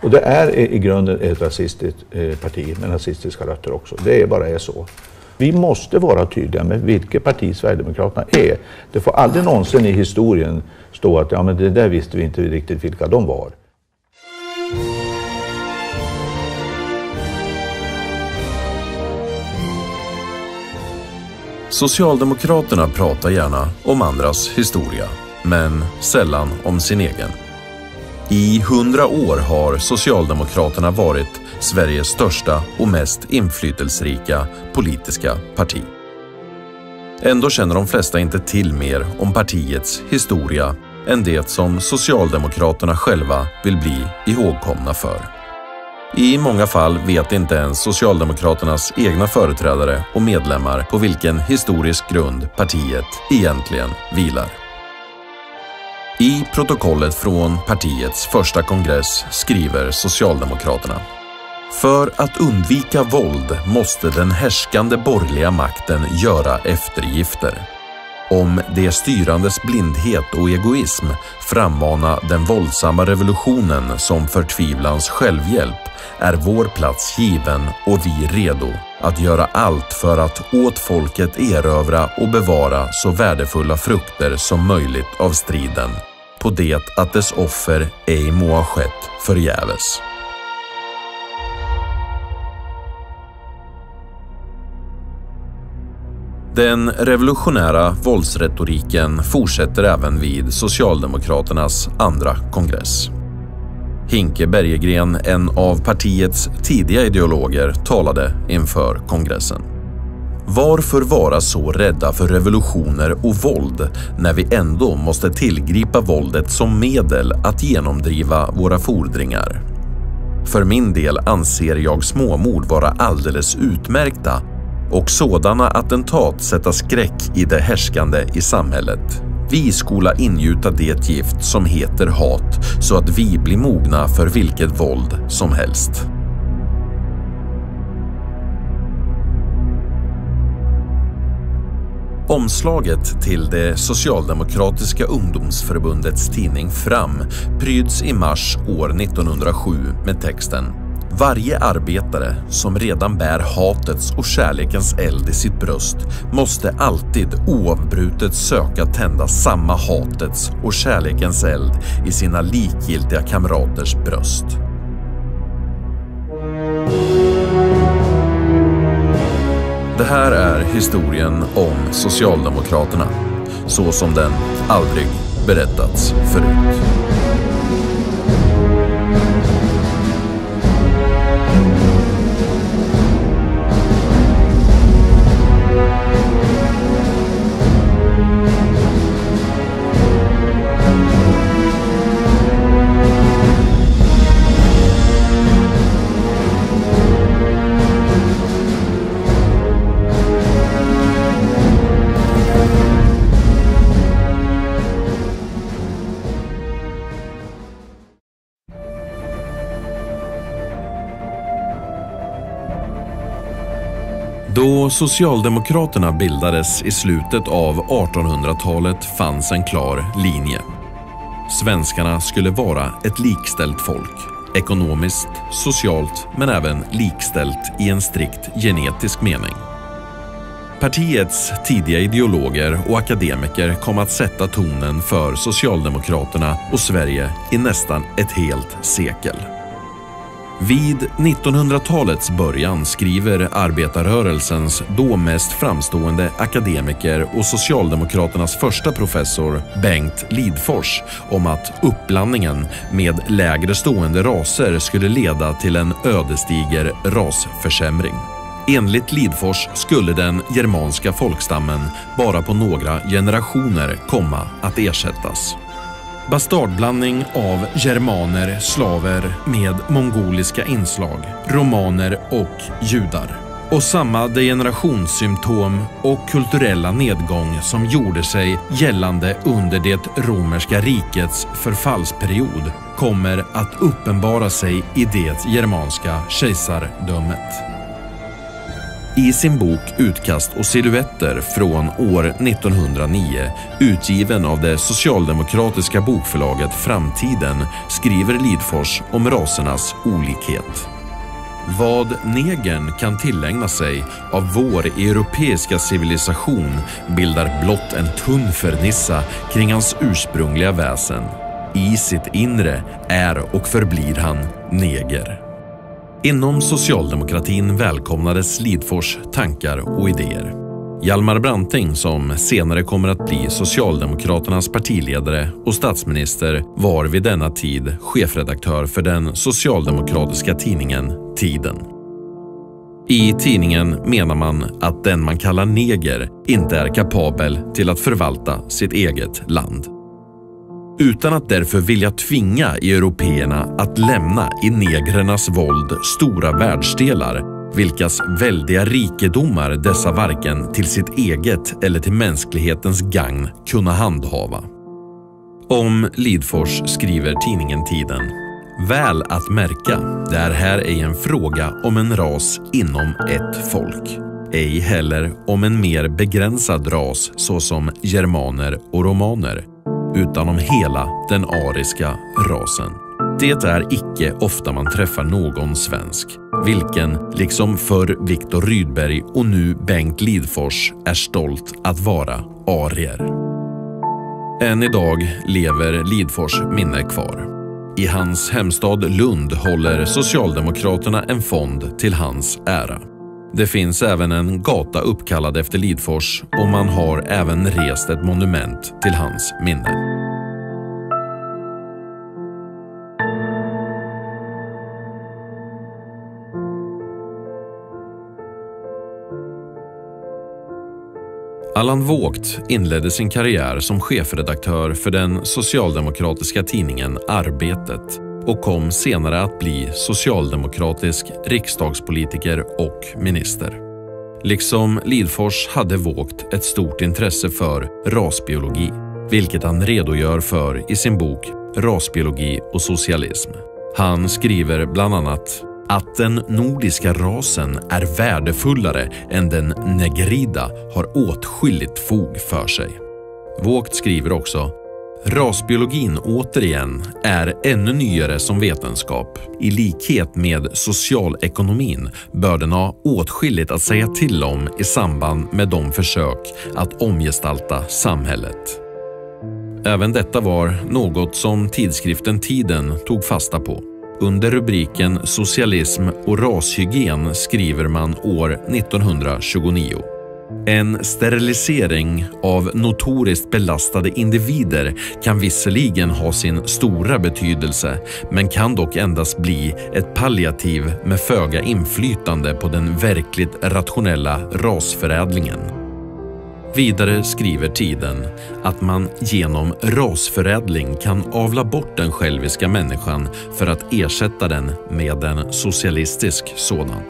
Och det är i grunden ett rasistiskt parti med nazistiska rötter också. Det bara är så. Vi måste vara tydliga med vilket parti Sverigedemokraterna är. Det får aldrig någonsin i historien stå att ja, men det där visste vi inte riktigt vilka de var. Socialdemokraterna pratar gärna om andras historia, men sällan om sin egen. I 100 år har Socialdemokraterna varit Sveriges största och mest inflytelserika politiska parti. Ändå känner de flesta inte till mer om partiets historia än det som Socialdemokraterna själva vill bli ihågkomna för. I många fall vet inte ens Socialdemokraternas egna företrädare och medlemmar på vilken historisk grund partiet egentligen vilar. I protokollet från partiets första kongress skriver Socialdemokraterna: för att undvika våld måste den härskande borgerliga makten göra eftergifter. Om det styrandes blindhet och egoism frammana den våldsamma revolutionen som förtvivlans självhjälp är vår plats given och vi redo att göra allt för att åt folket erövra och bevara så värdefulla frukter som möjligt av striden, på det att dess offer ej må ha skett förgäves. Den revolutionära våldsretoriken fortsätter även vid Socialdemokraternas andra kongress. Hinke Bergegren, en av partiets tidiga ideologer, talade inför kongressen. Varför vara så rädda för revolutioner och våld när vi ändå måste tillgripa våldet som medel att genomdriva våra fordringar? För min del anser jag småmord vara alldeles utmärkta och sådana attentat sätta skräck i det härskande i samhället. Vi skola ingjuta det gift som heter hat så att vi blir mogna för vilket våld som helst. Omslaget till det Socialdemokratiska ungdomsförbundets tidning Fram pryds i mars år 1907 med texten: varje arbetare som redan bär hatets och kärlekens eld i sitt bröst måste alltid oavbrutet söka tända samma hatets och kärlekens eld i sina likgiltiga kamraters bröst. Det här är historien om Socialdemokraterna, så som den aldrig berättats förut. Då Socialdemokraterna bildades i slutet av 1800-talet fanns en klar linje. Svenskarna skulle vara ett likställt folk, ekonomiskt, socialt men även likställt i en strikt genetisk mening. Partiets tidiga ideologer och akademiker kom att sätta tonen för Socialdemokraterna och Sverige i nästan ett helt sekel. Vid 1900-talets början skriver arbetarrörelsens då mest framstående akademiker och Socialdemokraternas första professor Bengt Lidforss om att uppblandningen med lägre stående raser skulle leda till en ödesdiger rasförsämring. Enligt Lidforss skulle den germanska folkstammen bara på några generationer komma att ersättas. Bastardblandning av germaner, slaver med mongoliska inslag, romaner och judar. Och samma degenerationssymptom och kulturella nedgång som gjorde sig gällande under det romerska rikets förfallsperiod kommer att uppenbara sig i det germanska kejsardömet. I sin bok Utkast och silhuetter från år 1909, utgiven av det socialdemokratiska bokförlaget Framtiden, skriver Lidforss om rasernas olikhet. Vad negern kan tillägna sig av vår europeiska civilisation bildar blott en tunn fernissa kring hans ursprungliga väsen. I sitt inre är och förblir han neger. Inom socialdemokratin välkomnades Lidforss tankar och idéer. Hjalmar Branting, som senare kommer att bli Socialdemokraternas partiledare och statsminister, var vid denna tid chefredaktör för den socialdemokratiska tidningen Tiden. I tidningen menar man att den man kallar neger inte är kapabel till att förvalta sitt eget land. Utan att därför vilja tvinga européerna att lämna i negrernas våld stora världsdelar, vilkas väldiga rikedomar dessa varken till sitt eget eller till mänsklighetens gagn kunna handhava. Om Lidforss skriver tidningen Tiden: väl att märka, det är här ej en fråga om en ras inom ett folk, ej heller om en mer begränsad ras såsom germaner och romaner, utan om hela den ariska rasen. Det är icke ofta man träffar någon svensk, vilken liksom för Viktor Rydberg och nu Bengt Lidforss är stolt att vara arier. Än idag lever Lidforss minne kvar. I hans hemstad Lund håller Socialdemokraterna en fond till hans ära. Det finns även en gata uppkallad efter Lidforss och man har även rest ett monument till hans minne. Allan Vågt inledde sin karriär som chefredaktör för den socialdemokratiska tidningen Arbetet och kom senare att bli socialdemokratisk riksdagspolitiker och minister. Liksom Lidforss hade Vågt ett stort intresse för rasbiologi, vilket han redogör för i sin bok Rasbiologi och socialism. Han skriver bland annat att den nordiska rasen är värdefullare än den negrida har åtskilligt fog för sig. Vågt skriver också: rasbiologin återigen är ännu nyare som vetenskap. I likhet med socialekonomin bör den ha åtskilligt att säga till om i samband med de försök att omgestalta samhället. Även detta var något som tidskriften Tiden tog fasta på. Under rubriken Socialism och rashygien skriver man år 1929: en sterilisering av notoriskt belastade individer kan visserligen ha sin stora betydelse, men kan dock endast bli ett palliativ med föga inflytande på den verkligt rationella rasförädlingen. Vidare skriver Tiden att man genom rasförädling kan avla bort den själviska människan för att ersätta den med en socialistisk sådan.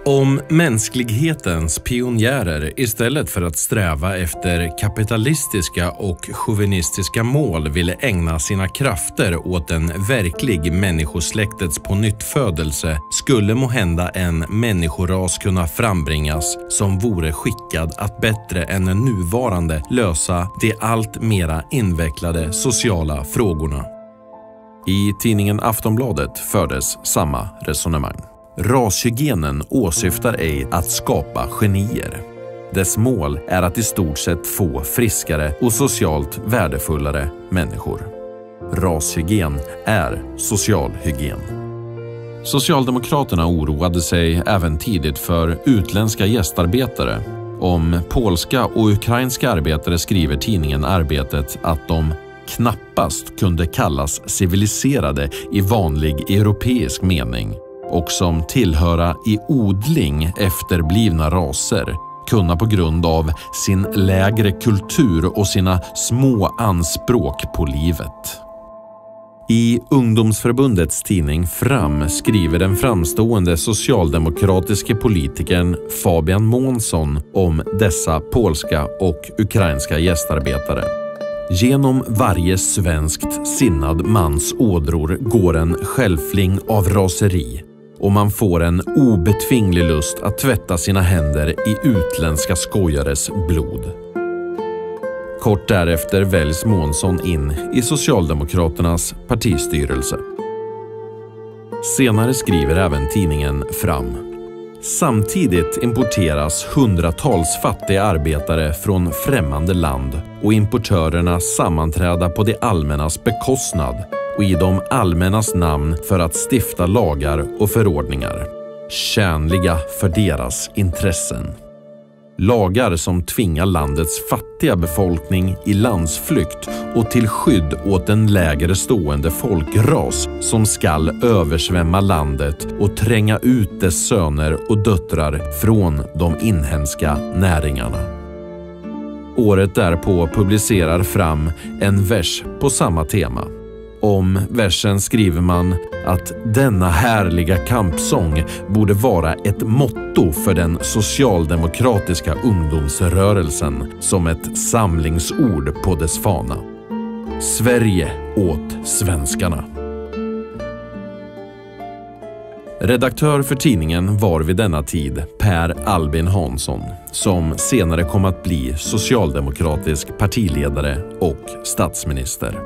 Om mänsklighetens pionjärer istället för att sträva efter kapitalistiska och chauvinistiska mål ville ägna sina krafter åt en verklig människosläktets pånyttfödelse, skulle måhända en människoras kunna frambringas som vore skickad att bättre än den nuvarande lösa de allt mera invecklade sociala frågorna. I tidningen Aftonbladet fördes samma resonemang. Rashygienen åsyftar ej att skapa genier. Dess mål är att i stort sett få friskare och socialt värdefullare människor. Rashygien är socialhygien. Socialdemokraterna oroade sig även tidigt för utländska gästarbetare. Om polska och ukrainska arbetare skriver tidningen Arbetet att de knappast kunde kallas civiliserade i vanlig europeisk mening och som tillhöra i odling efterblivna raser kunna på grund av sin lägre kultur och sina små anspråk på livet. I ungdomsförbundets tidning Fram skriver den framstående socialdemokratiska politikern Fabian Månsson om dessa polska och ukrainska gästarbetare. Genom varje svenskt sinnad mans ådror går en självfling av raseri. och man får en obetvinglig lust att tvätta sina händer i utländska skojares blod. Kort därefter väljs Månsson in i Socialdemokraternas partistyrelse. Senare skriver även tidningen Fram: samtidigt importeras hundratals fattiga arbetare från främmande land och importörerna sammanträda på det allmännas bekostnad och i de allmännas namn för att stifta lagar och förordningar, tjänliga för deras intressen. Lagar som tvingar landets fattiga befolkning i landsflykt och till skydd åt en lägre stående folkras som skall översvämma landet och tränga ut dess söner och döttrar från de inhemska näringarna. Året därpå publicerar Fram en vers på samma tema. Om versen skriver man att denna härliga kampsång borde vara ett motto för den socialdemokratiska ungdomsrörelsen som ett samlingsord på dess fana. Sverige åt svenskarna. Redaktör för tidningen var vid denna tid Per Albin Hansson, som senare kom att bli socialdemokratisk partiledare och statsminister.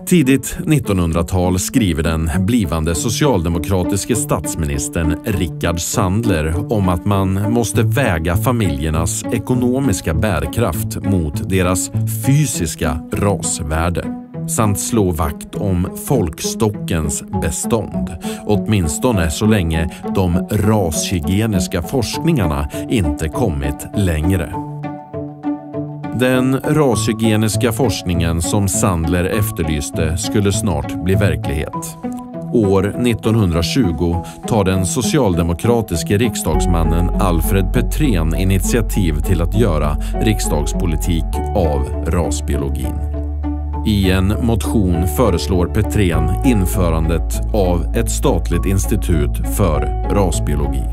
Tidigt 1900-tal skriver den blivande socialdemokratiske statsministern Rickard Sandler om att man måste väga familjernas ekonomiska bärkraft mot deras fysiska rasvärde samt slå vakt om folkstockens bestånd, åtminstone så länge de rashygieniska forskningarna inte kommit längre. Den rashygieniska forskningen som Sandler efterlyste skulle snart bli verklighet. År 1920 tar den socialdemokratiske riksdagsmannen Alfred Petrén initiativ till att göra riksdagspolitik av rasbiologin. I en motion föreslår Petrén införandet av ett statligt institut för rasbiologi.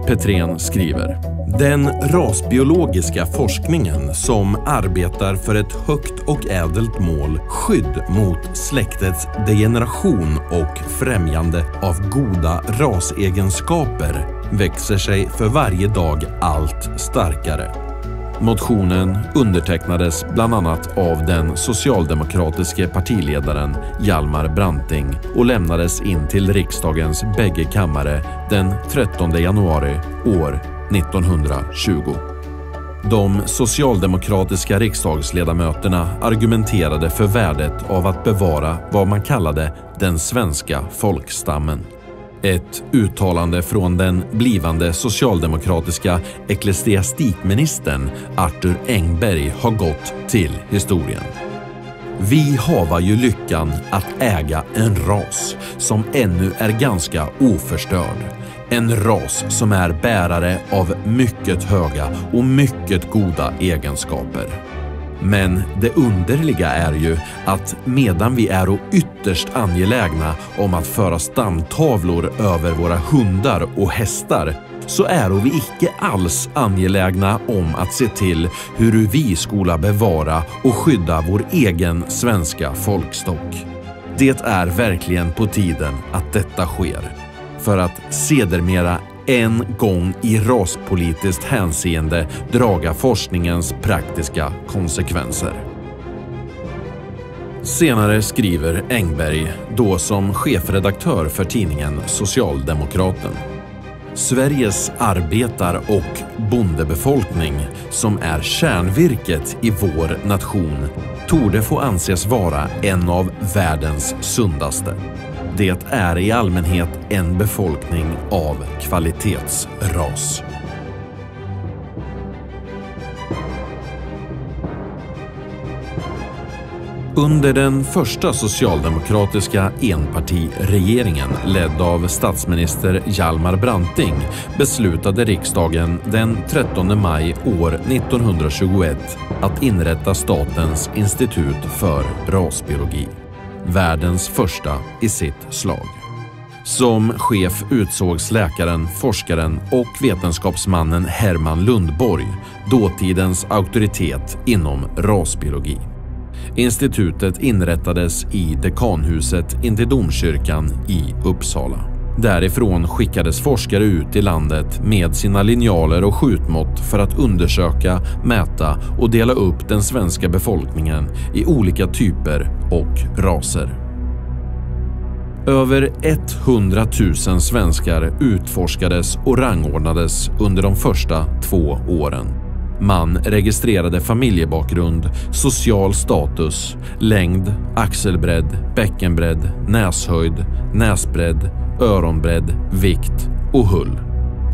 Petrén skriver: den rasbiologiska forskningen som arbetar för ett högt och ädelt mål, skydd mot släktets degeneration och främjande av goda rasegenskaper, växer sig för varje dag allt starkare. Motionen undertecknades bland annat av den socialdemokratiske partiledaren Hjalmar Branting och lämnades in till riksdagens bägge kammare den 13 januari år 1920. De socialdemokratiska riksdagsledamöterna argumenterade för värdet av att bevara vad man kallade den svenska folkstammen. Ett uttalande från den blivande socialdemokratiska ecklesiastikministern Arthur Engberg har gått till historien. Vi hava ju lyckan att äga en ras som ännu är ganska oförstörd. En ras som är bärare av mycket höga och mycket goda egenskaper. Men det underliga är ju att medan vi är ytterst angelägna om att föra stamtavlor över våra hundar och hästar, så är vi icke alls angelägna om att se till hur vi skola bevara och skydda vår egen svenska folkstock. Det är verkligen på tiden att detta sker, för att sedermera en gång i raspolitiskt hänseende draga forskningens praktiska konsekvenser. Senare skriver Engberg, då som chefredaktör för tidningen Socialdemokraten: Sveriges arbetar- och bondebefolkning, som är kärnvirket i vår nation, torde få anses vara en av världens sundaste. Det är i allmänhet en befolkning av kvalitetsras. Under den första socialdemokratiska enpartiregeringen ledd av statsminister Hjalmar Branting beslutade riksdagen den 13 maj år 1921 att inrätta Statens institut för rasbiologi. Världens första i sitt slag. Som chef utsågs läkaren, forskaren och vetenskapsmannen Herman Lundborg, dåtidens auktoritet inom rasbiologi. Institutet inrättades i dekanhuset intill domkyrkan i Uppsala. Därifrån skickades forskare ut i landet med sina linjaler och skjutmått för att undersöka, mäta och dela upp den svenska befolkningen i olika typer och raser. Över 100 000 svenskar utforskades och rangordnades under de första 2 åren. Man registrerade familjebakgrund, social status, längd, axelbredd, bäckenbredd, näshöjd, näsbredd, öronbredd, vikt och hull.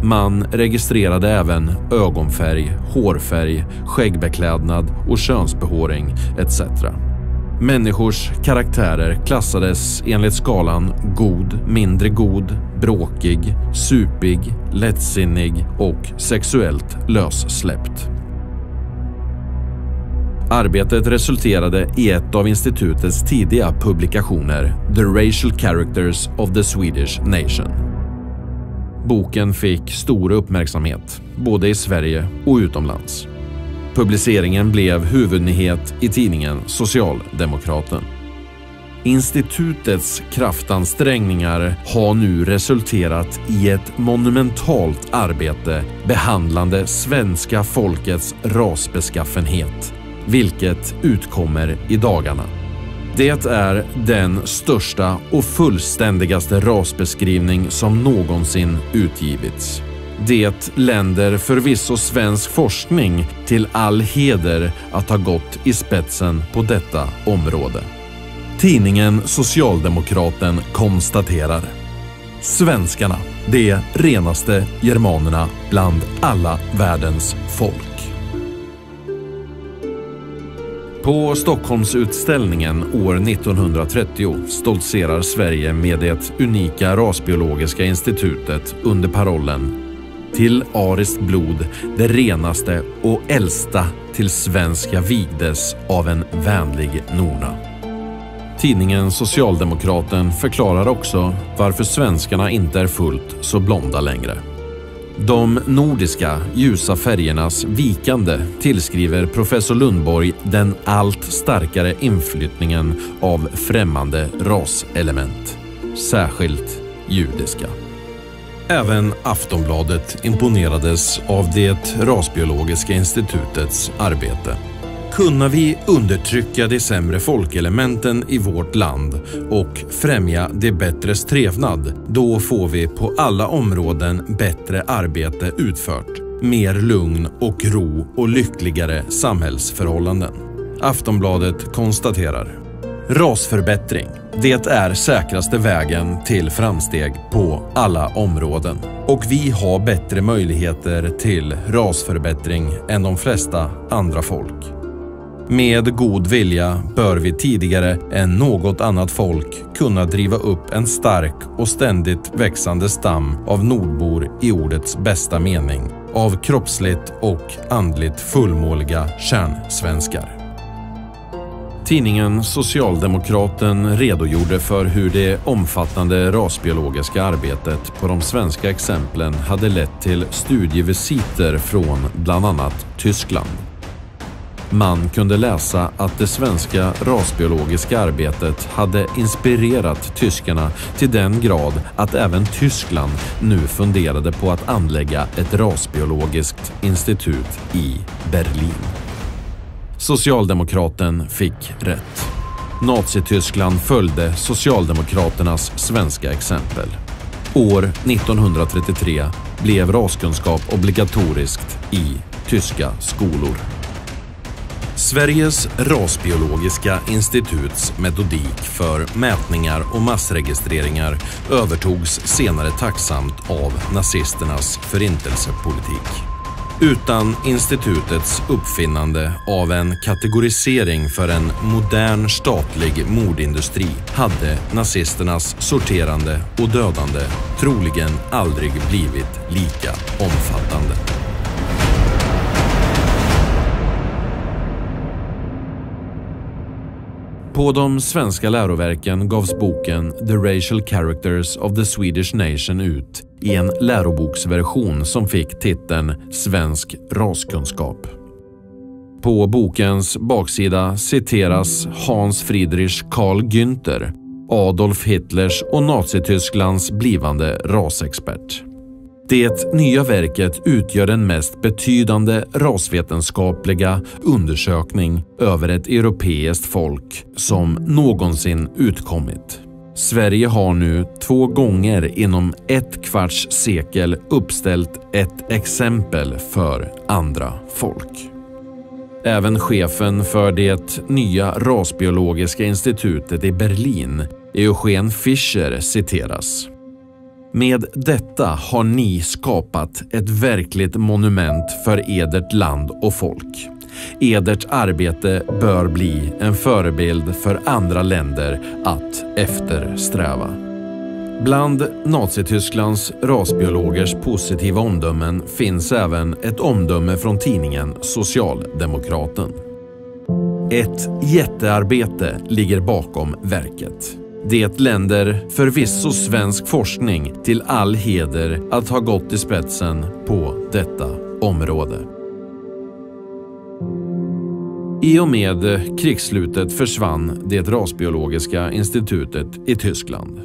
Man registrerade även ögonfärg, hårfärg, skäggbeklädnad och könsbehåring etc. Människors karaktärer klassades enligt skalan god, mindre god, bråkig, supig, lättsinnig och sexuellt lössläppt. Arbetet resulterade i ett av institutets tidiga publikationer, The Racial Characters of the Swedish Nation. Boken fick stor uppmärksamhet, både i Sverige och utomlands. Publiceringen blev huvudnyhet i tidningen Socialdemokraten. Institutets kraftansträngningar har nu resulterat i ett monumentalt arbete behandlande svenska folkets rasbeskaffenhet, vilket utkommer i dagarna. Det är den största och fullständigaste rasbeskrivning som någonsin utgivits. Det länder förvisso svensk forskning till all heder att ha gått i spetsen på detta område. Tidningen Socialdemokraten konstaterar: svenskarna, de renaste germanerna bland alla världens folk. På Stockholmsutställningen år 1930 stoltserar Sverige med det unika rasbiologiska institutet under parollen "Till ariskt blod, det renaste och äldsta till svenska vigdes av en vänlig norna." Tidningen Socialdemokraten förklarar också varför svenskarna inte är fullt så blonda längre. De nordiska ljusa färgernas vikande tillskriver professor Lundborg den allt starkare inflyttningen av främmande raselement, särskilt judiska. Även Aftonbladet imponerades av det rasbiologiska institutets arbete. Kunna vi undertrycka de sämre folkelementen i vårt land och främja det bättres trevnad, då får vi på alla områden bättre arbete utfört, mer lugn och ro och lyckligare samhällsförhållanden. Aftonbladet konstaterar: rasförbättring, det är säkraste vägen till framsteg på alla områden. Och vi har bättre möjligheter till rasförbättring än de flesta andra folk. Med god vilja bör vi tidigare än något annat folk kunna driva upp en stark och ständigt växande stam av nordbor i ordets bästa mening, av kroppsligt och andligt fullmåliga kärnsvenskar. Tidningen Socialdemokraten redogjorde för hur det omfattande rasbiologiska arbetet på de svenska exemplen hade lett till studievisiter från bland annat Tyskland. Man kunde läsa att det svenska rasbiologiska arbetet hade inspirerat tyskarna till den grad att även Tyskland nu funderade på att anlägga ett rasbiologiskt institut i Berlin. Socialdemokraten fick rätt. Nazityskland följde Socialdemokraternas svenska exempel. År 1933 blev raskunskap obligatoriskt i tyska skolor. Sveriges rasbiologiska instituts metodik för mätningar och massregistreringar övertogs senare tacksamt av nazisternas förintelsepolitik. Utan institutets uppfinnande av en kategorisering för en modern statlig mordindustri hade nazisternas sorterande och dödande troligen aldrig blivit lika omfattande. På de svenska läroverken gavs boken The Racial Characters of the Swedish Nation ut i en läroboksversion som fick titeln Svensk raskunskap. På bokens baksida citeras Hans Friedrich Karl Günther, Adolf Hitlers och Nazitysklands blivande rasexpert. Det nya verket utgör den mest betydande rasvetenskapliga undersökning över ett europeiskt folk som någonsin utkommit. Sverige har nu 2 gånger inom 1/4 sekel uppställt ett exempel för andra folk. Även chefen för det nya rasbiologiska institutet i Berlin, Eugen Fischer, citeras. Med detta har ni skapat ett verkligt monument för edert land och folk. Edert arbete bör bli en förebild för andra länder att eftersträva. Bland Nazitysklands rasbiologers positiva omdömen finns även ett omdöme från tidningen Socialdemokraten. Ett jättearbete ligger bakom verket. Det länder förvisso svensk forskning till all heder att ha gått i spetsen på detta område. I och med krigsslutet försvann det rasbiologiska institutet i Tyskland.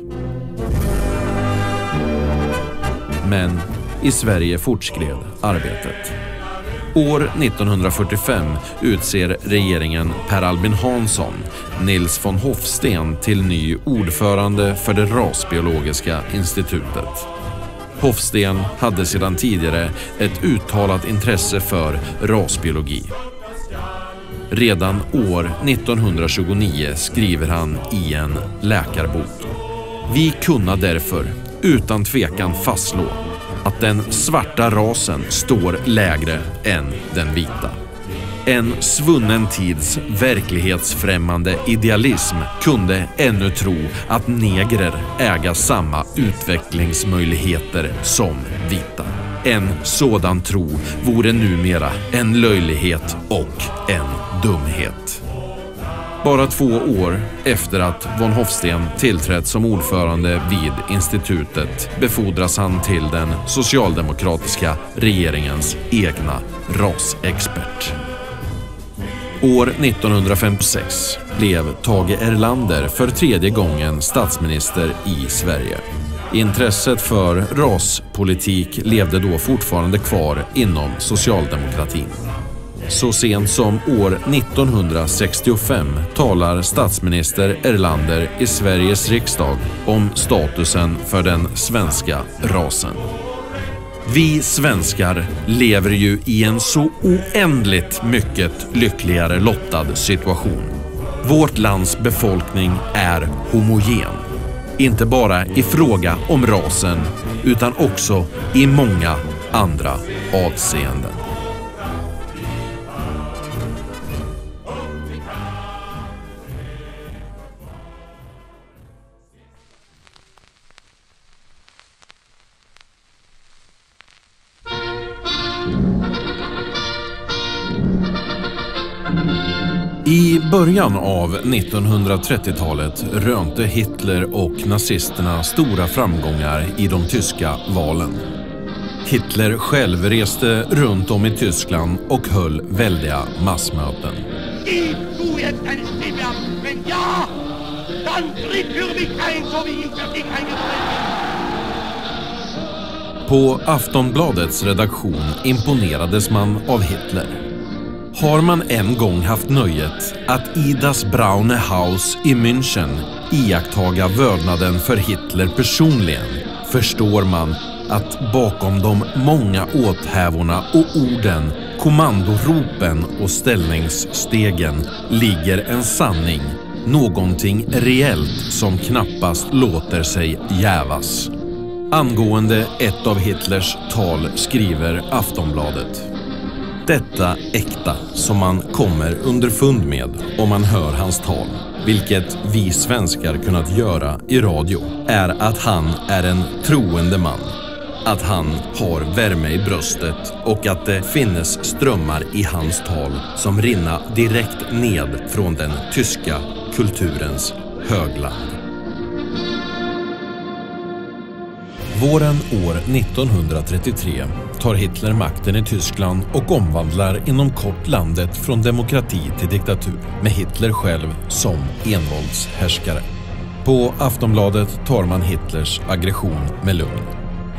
Men i Sverige fortskred arbetet. År 1945 utser regeringen Per Albin Hansson Nils von Hofsten till ny ordförande för det rasbiologiska institutet. Hofsten hade sedan tidigare ett uttalat intresse för rasbiologi. Redan år 1929 skriver han i en läkarbok: Vi kunna därför utan tvekan fastslå att den svarta rasen står lägre än den vita. En svunnen tids verklighetsfrämmande idealism kunde ännu tro att negrer äga samma utvecklingsmöjligheter som vita. En sådan tro vore numera en löjlighet och en dumhet. Bara 2 år efter att von Hofsten tillträtt som ordförande vid institutet befordras han till den socialdemokratiska regeringens egna rasexpert. År 1956 blev Tage Erlander för 3:e gången statsminister i Sverige. Intresset för raspolitik levde då fortfarande kvar inom socialdemokratin. Så sent som år 1965 talar statsminister Erlander i Sveriges riksdag om statusen för den svenska rasen. Vi svenskar lever ju i en så oändligt mycket lyckligare lottad situation. Vårt lands befolkning är homogen. Inte bara i fråga om rasen utan också i många andra avseenden. I början av 1930-talet rönte Hitler och nazisterna stora framgångar i de tyska valen. Hitler själv reste runt om i Tyskland och höll väldiga massmöten. På Aftonbladets redaktion imponerades man av Hitler. Har man en gång haft nöjet att i Das Braune Haus i München iakttaga vördnaden för Hitler personligen, förstår man att bakom de många åthävorna och orden, kommandoropen och ställningsstegen ligger en sanning, någonting reellt som knappast låter sig jävas. Angående ett av Hitlers tal skriver Aftonbladet: Detta äkta som man kommer underfund med om man hör hans tal, vilket vi svenskar kunnat göra i radio, är att han är en troende man, att han har värme i bröstet och att det finnes strömmar i hans tal som rinna direkt ned från den tyska kulturens högland. Våren år 1933 tar Hitler makten i Tyskland och omvandlar inom kort landet från demokrati till diktatur, med Hitler själv som envåldshärskare. På Aftonbladet tar man Hitlers aggression med lugn.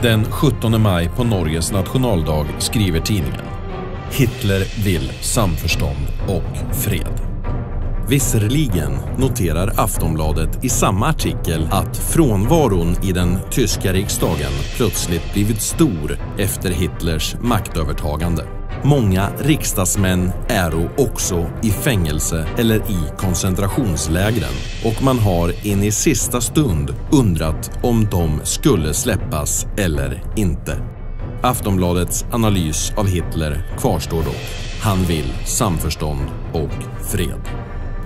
Den 17 maj på Norges nationaldag skriver tidningen: Hitler vill samförstånd och fred. Visserligen noterar Aftonbladet i samma artikel att frånvaron i den tyska riksdagen plötsligt blivit stor efter Hitlers maktövertagande. Många riksdagsmän är också i fängelse eller i koncentrationslägren, och man har in i sista stund undrat om de skulle släppas eller inte. Aftonbladets analys av Hitler kvarstår dock. Han vill samförstånd och fred.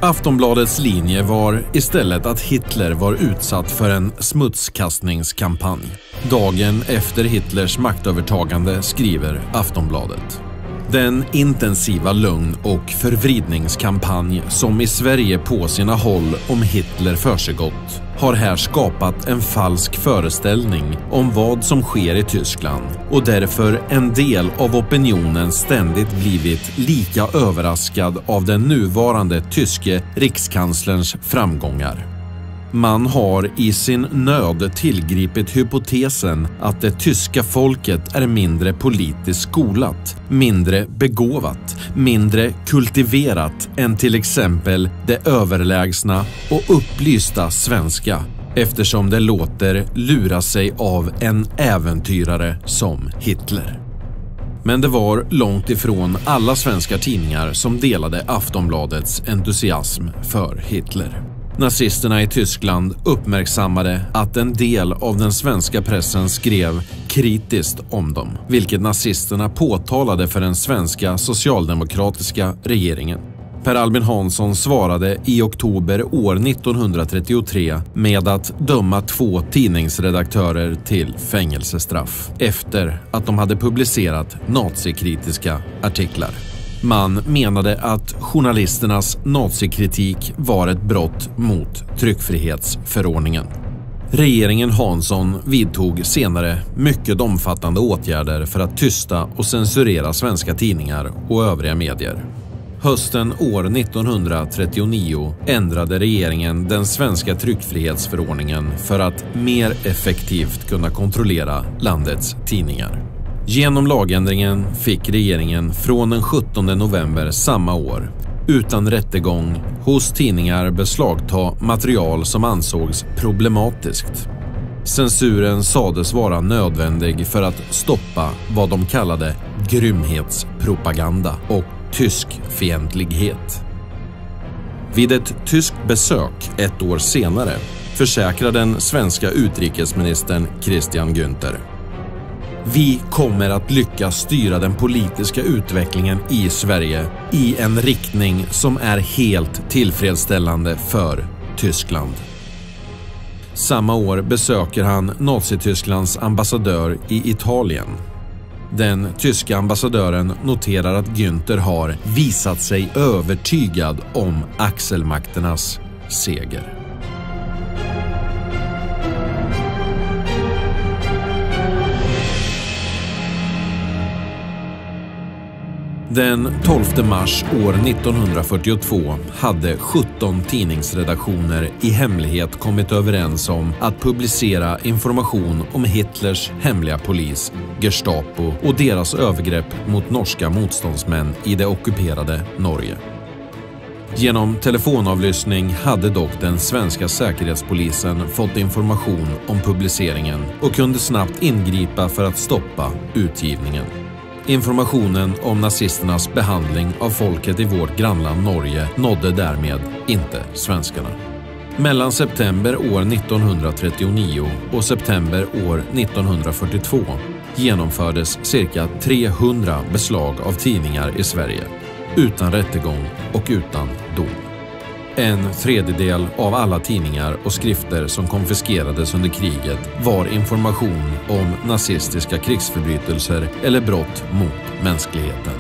Aftonbladets linje var istället att Hitler var utsatt för en smutskastningskampanj. Dagen efter Hitlers maktövertagande skriver Aftonbladet: Den intensiva lögn- och förvridningskampanj som i Sverige på sina håll om Hitler försiggått har här skapat en falsk föreställning om vad som sker i Tyskland, och därför en del av opinionen ständigt blivit lika överraskad av den nuvarande tyske rikskanslerns framgångar. Man har i sin nöd tillgripit hypotesen att det tyska folket är mindre politiskt skolat, mindre begåvat, mindre kultiverat än till exempel det överlägsna och upplysta svenska, eftersom det låter lura sig av en äventyrare som Hitler. Men det var långt ifrån alla svenska tidningar som delade Aftonbladets entusiasm för Hitler. Nazisterna i Tyskland uppmärksammade att en del av den svenska pressen skrev kritiskt om dem, vilket nazisterna påtalade för den svenska socialdemokratiska regeringen. Per Albin Hansson svarade i oktober år 1933 med att döma 2 tidningsredaktörer till fängelsestraff efter att de hade publicerat nazikritiska artiklar. Man menade att journalisternas nazikritik var ett brott mot tryckfrihetsförordningen. Regeringen Hansson vidtog senare mycket omfattande åtgärder för att tysta och censurera svenska tidningar och övriga medier. Hösten år 1939 ändrade regeringen den svenska tryckfrihetsförordningen för att mer effektivt kunna kontrollera landets tidningar. Genom lagändringen fick regeringen från den 17 november samma år utan rättegång hos tidningar beslagta material som ansågs problematiskt. Censuren sades vara nödvändig för att stoppa vad de kallade grymhetspropaganda och tyskfientlighet. Vid ett tyskt besök ett år senare försäkrade den svenska utrikesministern Christian Günther: Vi kommer att lyckas styra den politiska utvecklingen i Sverige i en riktning som är helt tillfredsställande för Tyskland. Samma år besöker han Nazitysklands ambassadör i Italien. Den tyska ambassadören noterar att Günther har visat sig övertygad om axelmakternas seger. Den 12 mars år 1942 hade 17 tidningsredaktioner i hemlighet kommit överens om att publicera information om Hitlers hemliga polis, Gestapo, och deras övergrepp mot norska motståndsmän i det ockuperade Norge. Genom telefonavlyssning hade dock den svenska säkerhetspolisen fått information om publiceringen och kunde snabbt ingripa för att stoppa utgivningen. Informationen om nazisternas behandling av folket i vårt grannland Norge nådde därmed inte svenskarna. Mellan september år 1939 och september år 1942 genomfördes cirka 300 beslag av tidningar i Sverige, utan rättegång och utan dom. 1/3 av alla tidningar och skrifter som konfiskerades under kriget var information om nazistiska krigsförbrytelser eller brott mot mänskligheten.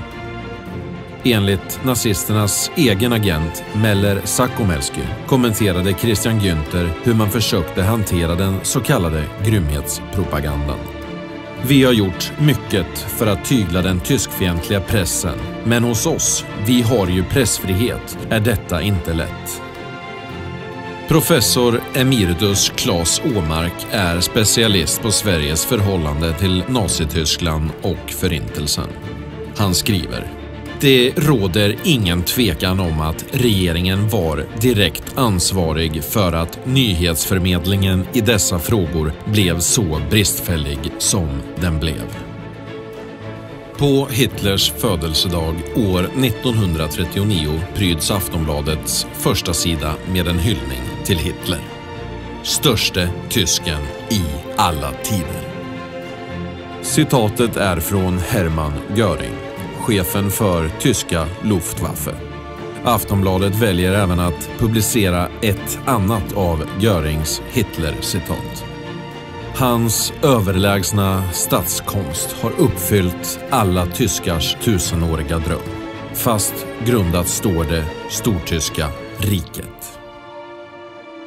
Enligt nazisternas egen agent Meller Sakomelski kommenterade Christian Günther hur man försökte hantera den så kallade grymhetspropagandan. Vi har gjort mycket för att tygla den tyskfientliga pressen, men hos oss, vi har ju pressfrihet, är detta inte lätt. Professor Emeritus Claes Åmark är specialist på Sveriges förhållande till Nazityskland och förintelsen. Han skriver: det råder ingen tvekan om att regeringen var direkt ansvarig för att nyhetsförmedlingen i dessa frågor blev så bristfällig som den blev. På Hitlers födelsedag år 1939 pryds Aftonbladets första sida med en hyllning till Hitler. Störste tysken i alla tider. Citatet är från Hermann Göring, chefen för tyska Luftwaffe. Aftonbladet väljer även att publicera ett annat av Görings Hitler-citat. Hans överlägsna statskonst har uppfyllt alla tyskars tusenåriga dröm. Fast grundat står det stortyska riket.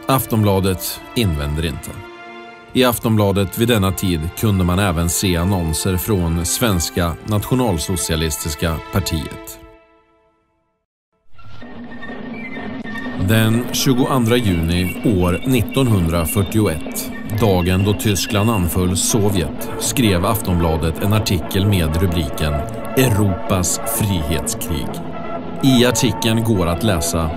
Aftonbladet invänder inte. I Aftonbladet vid denna tid kunde man även se annonser från Svenska nationalsocialistiska partiet. Den 22 juni år 1941, dagen då Tyskland anföll Sovjet, skrev Aftonbladet en artikel med rubriken Europas frihetskrig. I artikeln går att läsa: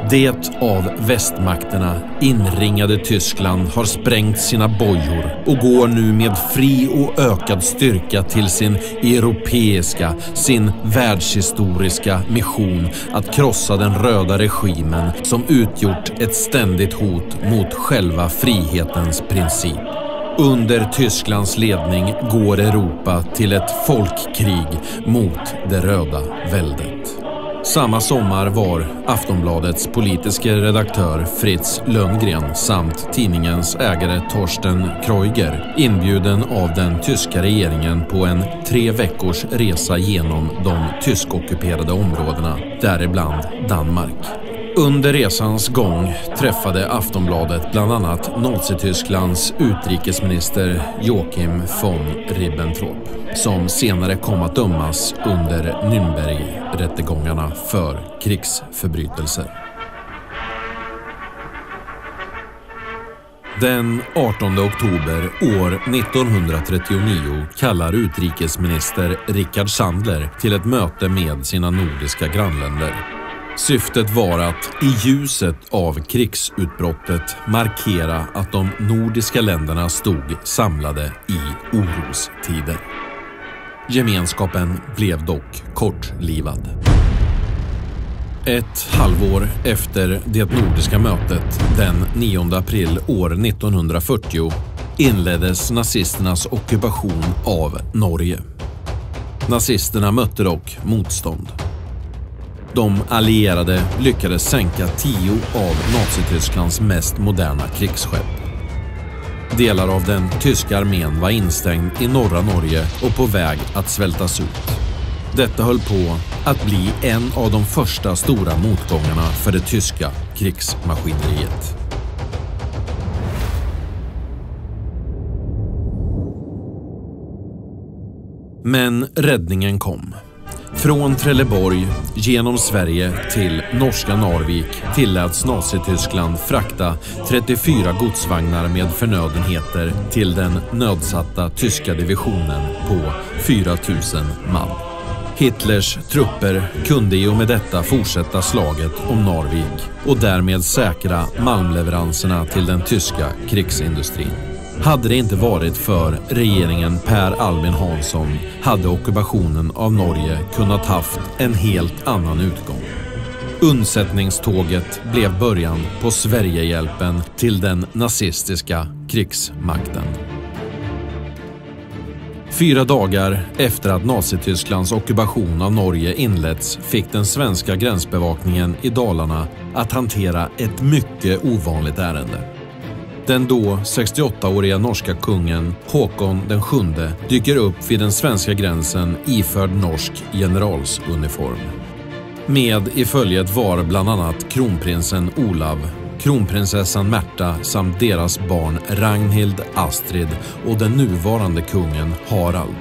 det av västmakterna inringade Tyskland har sprängt sina bojor och går nu med fri och ökad styrka till sin europeiska, sin världshistoriska mission att krossa den röda regimen som utgjort ett ständigt hot mot själva frihetens princip. Under Tysklands ledning går Europa till ett folkkrig mot det röda väldet. Samma sommar var Aftonbladets politiska redaktör Fritz Lönngren samt tidningens ägare Torsten Kreuger inbjuden av den tyska regeringen på en 3 veckors resa genom de tyskockuperade områdena, däribland Danmark. Under resans gång träffade Aftonbladet bland annat Nazitysklands utrikesminister Joachim von Ribbentrop, som senare kom att dömas under Nürnberg-rättegångarna för krigsförbrytelser. Den 18 oktober år 1939 kallar utrikesminister Rickard Sandler till ett möte med sina nordiska grannländer. Syftet var att i ljuset av krigsutbrottet markera att de nordiska länderna stod samlade i orostider. Gemenskapen blev dock kortlivad. Ett halvår efter det nordiska mötet den 9 april år 1940 inleddes nazisternas ockupation av Norge. Nazisterna mötte dock motstånd. De allierade lyckades sänka 10 av Nazitysklands mest moderna krigsskepp. Delar av den tyska armén var instängd i norra Norge och på väg att svältas ut. Detta höll på att bli en av de första stora motgångarna för det tyska krigsmaskineriet. Men räddningen kom. Från Trelleborg genom Sverige till norska Narvik tilläts Nazityskland frakta 34 godsvagnar med förnödenheter till den nödsatta tyska divisionen på 4 000 man. Hitlers trupper kunde i och med detta fortsätta slaget om Narvik och därmed säkra malmleveranserna till den tyska krigsindustrin. Hade det inte varit för regeringen Per Albin Hansson hade ockupationen av Norge kunnat haft en helt annan utgång. Undsättningståget blev början på Sverigehjälpen till den nazistiska krigsmakten. 4 dagar efter att Nazitysklands ockupation av Norge inletts fick den svenska gränsbevakningen i Dalarna att hantera ett mycket ovanligt ärende. Den då 68-åriga norska kungen Håkon den 7 dyker upp vid den svenska gränsen iförd norsk generalsuniform. Med i följet var bland annat kronprinsen Olav, kronprinsessan Märta samt deras barn Ragnhild, Astrid och den nuvarande kungen Harald.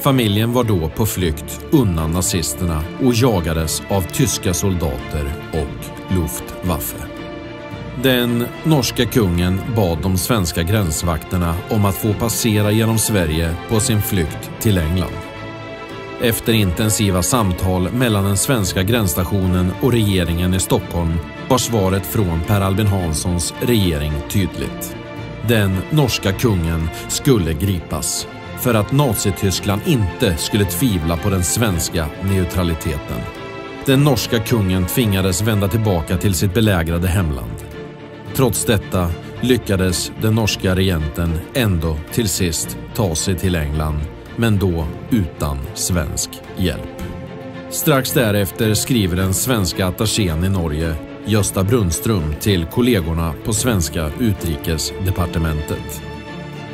Familjen var då på flykt undan nazisterna och jagades av tyska soldater och Luftwaffe. Den norska kungen bad de svenska gränsvakterna om att få passera genom Sverige på sin flykt till England. Efter intensiva samtal mellan den svenska gränsstationen och regeringen i Stockholm var svaret från Per Albin Hanssons regering tydligt. Den norska kungen skulle gripas för att Nazityskland inte skulle tvivla på den svenska neutraliteten. Den norska kungen tvingades vända tillbaka till sitt belägrade hemland. Trots detta lyckades den norska regenten ändå till sist ta sig till England, men då utan svensk hjälp. Strax därefter skriver den svenska attachén i Norge, Gösta Brunström, till kollegorna på svenska utrikesdepartementet.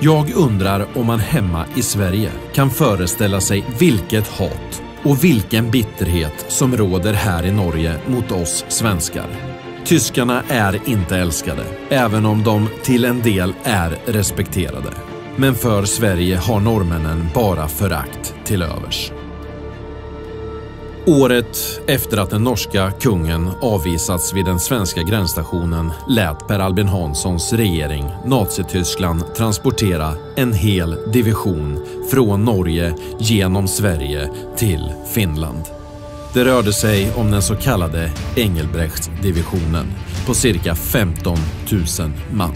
Jag undrar om man hemma i Sverige kan föreställa sig vilket hat och vilken bitterhet som råder här i Norge mot oss svenskar. Tyskarna är inte älskade, även om de till en del är respekterade. Men för Sverige har norrmännen bara förakt till övers. Året efter att den norska kungen avvisats vid den svenska gränsstationen lät Per Albin Hanssons regering Nazityskland transportera en hel division från Norge genom Sverige till Finland. Det rörde sig om den så kallade Engelbrektsdivisionen på cirka 15 000 man.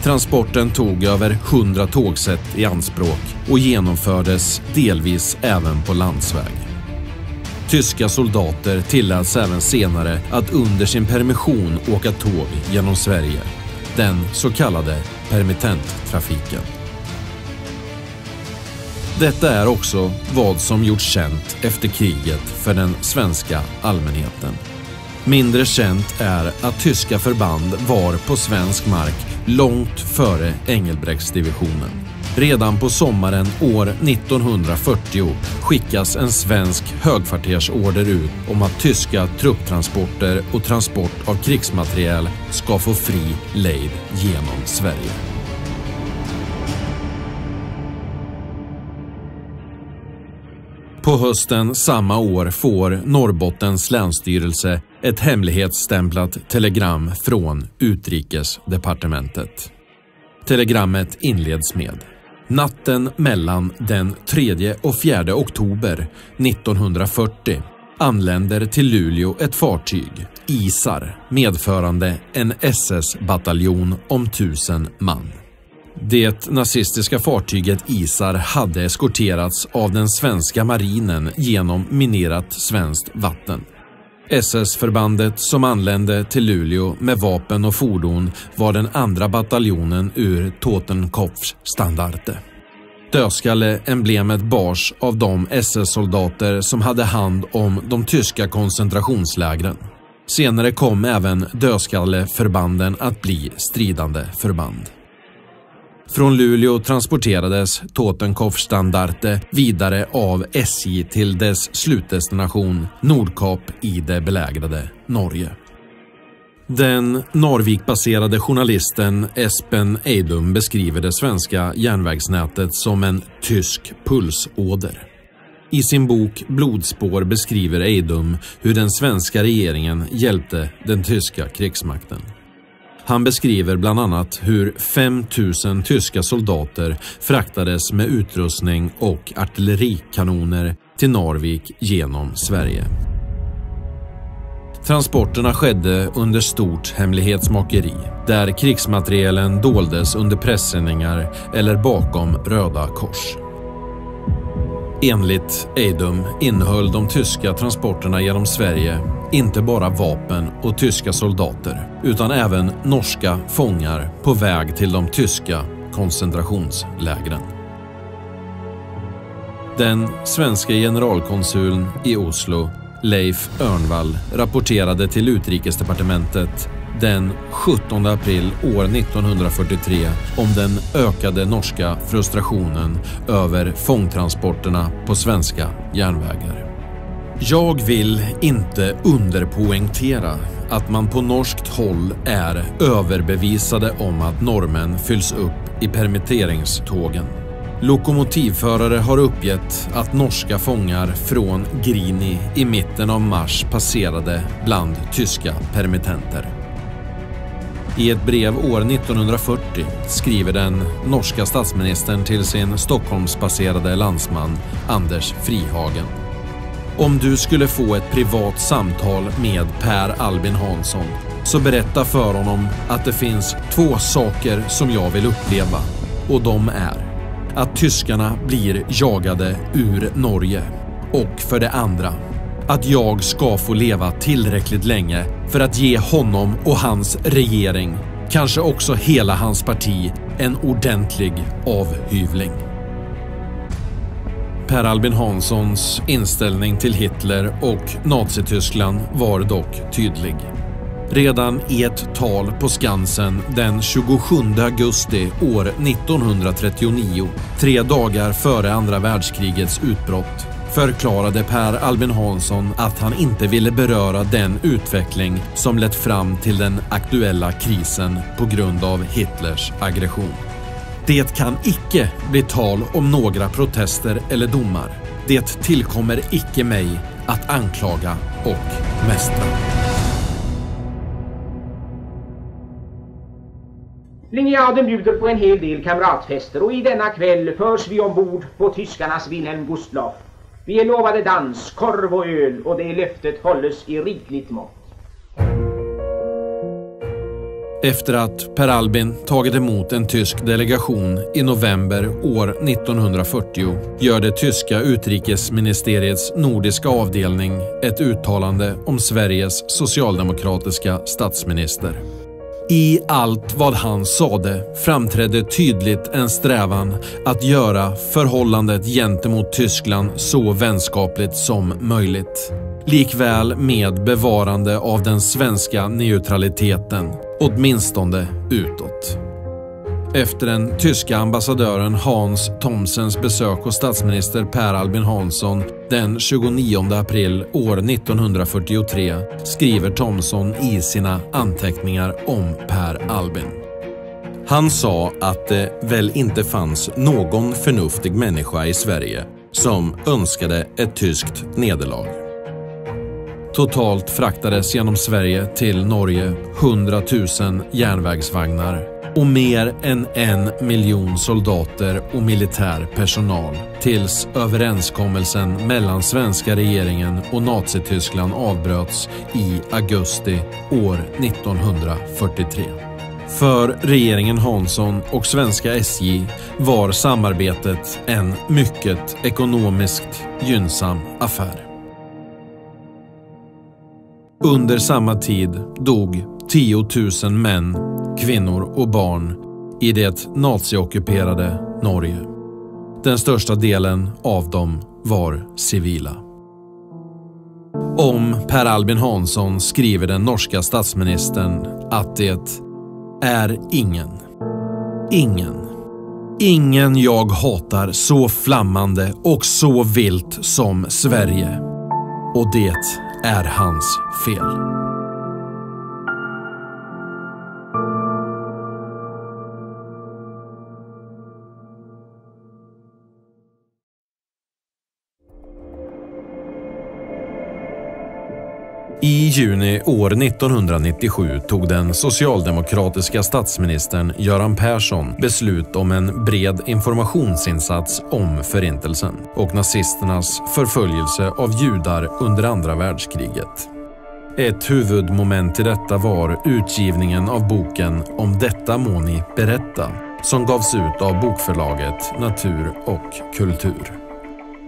Transporten tog över 100 tågsätt i anspråk och genomfördes delvis även på landsväg. Tyska soldater tilläts även senare att under sin permission åka tåg genom Sverige, den så kallade permittenttrafiken. Detta är också vad som gjorts känt efter kriget för den svenska allmänheten. Mindre känt är att tyska förband var på svensk mark långt före Engelbrektsdivisionen. Redan på sommaren år 1940 skickas en svensk högkvartersorder ut om att tyska trupptransporter och transport av krigsmateriel ska få fri lejd genom Sverige. På hösten samma år får Norrbottens länsstyrelse ett hemlighetsstämplat telegram från utrikesdepartementet. Telegrammet inleds med: natten mellan den 3 och 4 oktober 1940 anländer till Luleå ett fartyg, Isar, medförande en SS-bataljon om 1000 man. Det nazistiska fartyget Isar hade eskorterats av den svenska marinen genom minerat svenskt vatten. SS-förbandet som anlände till Luleå med vapen och fordon var den andra bataljonen ur Totenkopfstandarte. Dödskalle-emblemet bars av de SS-soldater som hade hand om de tyska koncentrationslägren. Senare kom även dödskalleförbanden att bli stridande förband. Från Luleå transporterades Totenkopfstandarte vidare av SJ till dess slutdestination Nordkap i det belägrade Norge. Den Narvik-baserade journalisten Espen Eidum beskriver det svenska järnvägsnätet som en tysk pulsåder. I sin bok Blodspår beskriver Eidum hur den svenska regeringen hjälpte den tyska krigsmakten. Han beskriver bland annat hur 5 000 tyska soldater fraktades med utrustning och artillerikanoner till Narvik genom Sverige. Transporterna skedde under stort hemlighetsmakeri, där krigsmaterielen doldes under pressändningar eller bakom röda kors. Enligt Eidum innehöll de tyska transporterna genom Sverige inte bara vapen och tyska soldater, utan även norska fångar på väg till de tyska koncentrationslägren. Den svenska generalkonsuln i Oslo, Leif Örnvall, rapporterade till utrikesdepartementet den 17 april år 1943 om den ökade norska frustrationen över fångtransporterna på svenska järnvägar. Jag vill inte underpoängtera att man på norskt håll är överbevisade om att normen fylls upp i permitteringstågen. Lokomotivförare har uppgett att norska fångar från Grini i mitten av mars passerade bland tyska permittenter. I ett brev år 1940 skriver den norska statsministern till sin Stockholmsbaserade landsman Anders Frihagen: om du skulle få ett privat samtal med Per Albin Hansson, så berätta för honom att det finns 2 saker som jag vill uppleva, och de är att tyskarna blir jagade ur Norge, och för det andra att jag ska få leva tillräckligt länge för att ge honom och hans regering, kanske också hela hans parti, en ordentlig avhyvling. Per Albin Hanssons inställning till Hitler och Nazityskland var dock tydlig. Redan i ett tal på Skansen den 27 augusti år 1939, 3 dagar före andra världskrigets utbrott, förklarade Per Albin Hansson att han inte ville beröra den utveckling som lett fram till den aktuella krisen på grund av Hitlers aggression. Det kan icke bli tal om några protester eller domar. Det tillkommer icke mig att anklaga och mästra. Linjaden bjuder på en hel del kamratfester, och i denna kväll förs vi ombord på tyskarnas Wilhelm Gustloff. Vi är lovade dans, korv och öl, och det löftet hålles i rikligt mått. Efter att Per Albin tagit emot en tysk delegation i november år 1940 gör det tyska utrikesministeriets nordiska avdelning ett uttalande om Sveriges socialdemokratiska statsminister. I allt vad han sade framträdde tydligt en strävan att göra förhållandet gentemot Tyskland så vänskapligt som möjligt. Likväl med bevarande av den svenska neutraliteten, åtminstone utåt. Efter den tyska ambassadören Hans Thomsens besök hos statsminister Per Albin Hansson den 29 april år 1943 skriver Thomson i sina anteckningar om Per Albin. Han sa att det väl inte fanns någon förnuftig människa i Sverige som önskade ett tyskt nederlag. Totalt fraktades genom Sverige till Norge 100 000 järnvägsvagnar och mer än 1 miljon soldater och militär personal tills överenskommelsen mellan svenska regeringen och Nazityskland avbröts i augusti år 1943. För regeringen Hansson och svenska SJ var samarbetet en mycket ekonomiskt gynnsam affär. Under samma tid dog 10 000 män, kvinnor och barn i det naziockuperade Norge. Den största delen av dem var civila. Om Per Albin Hansson skriver den norska statsministern att det är ingen jag hatar så flammande och så vilt som Sverige. Och det är hans fel. I juni år 1997 tog den socialdemokratiska statsministern Göran Persson beslut om en bred informationsinsats om förintelsen och nazisternas förföljelse av judar under andra världskriget. Ett huvudmoment i detta var utgivningen av boken Om detta må ni berätta, som gavs ut av bokförlaget Natur och kultur.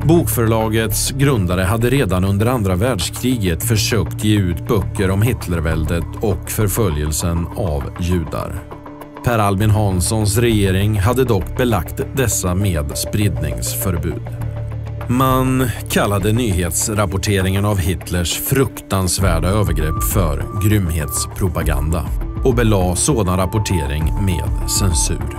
Bokförlagets grundare hade redan under andra världskriget försökt ge ut böcker om Hitlerväldet och förföljelsen av judar. Per Albin Hanssons regering hade dock belagt dessa med spridningsförbud. Man kallade nyhetsrapporteringen av Hitlers fruktansvärda övergrepp för grymhetspropaganda och belade sådan rapportering med censur.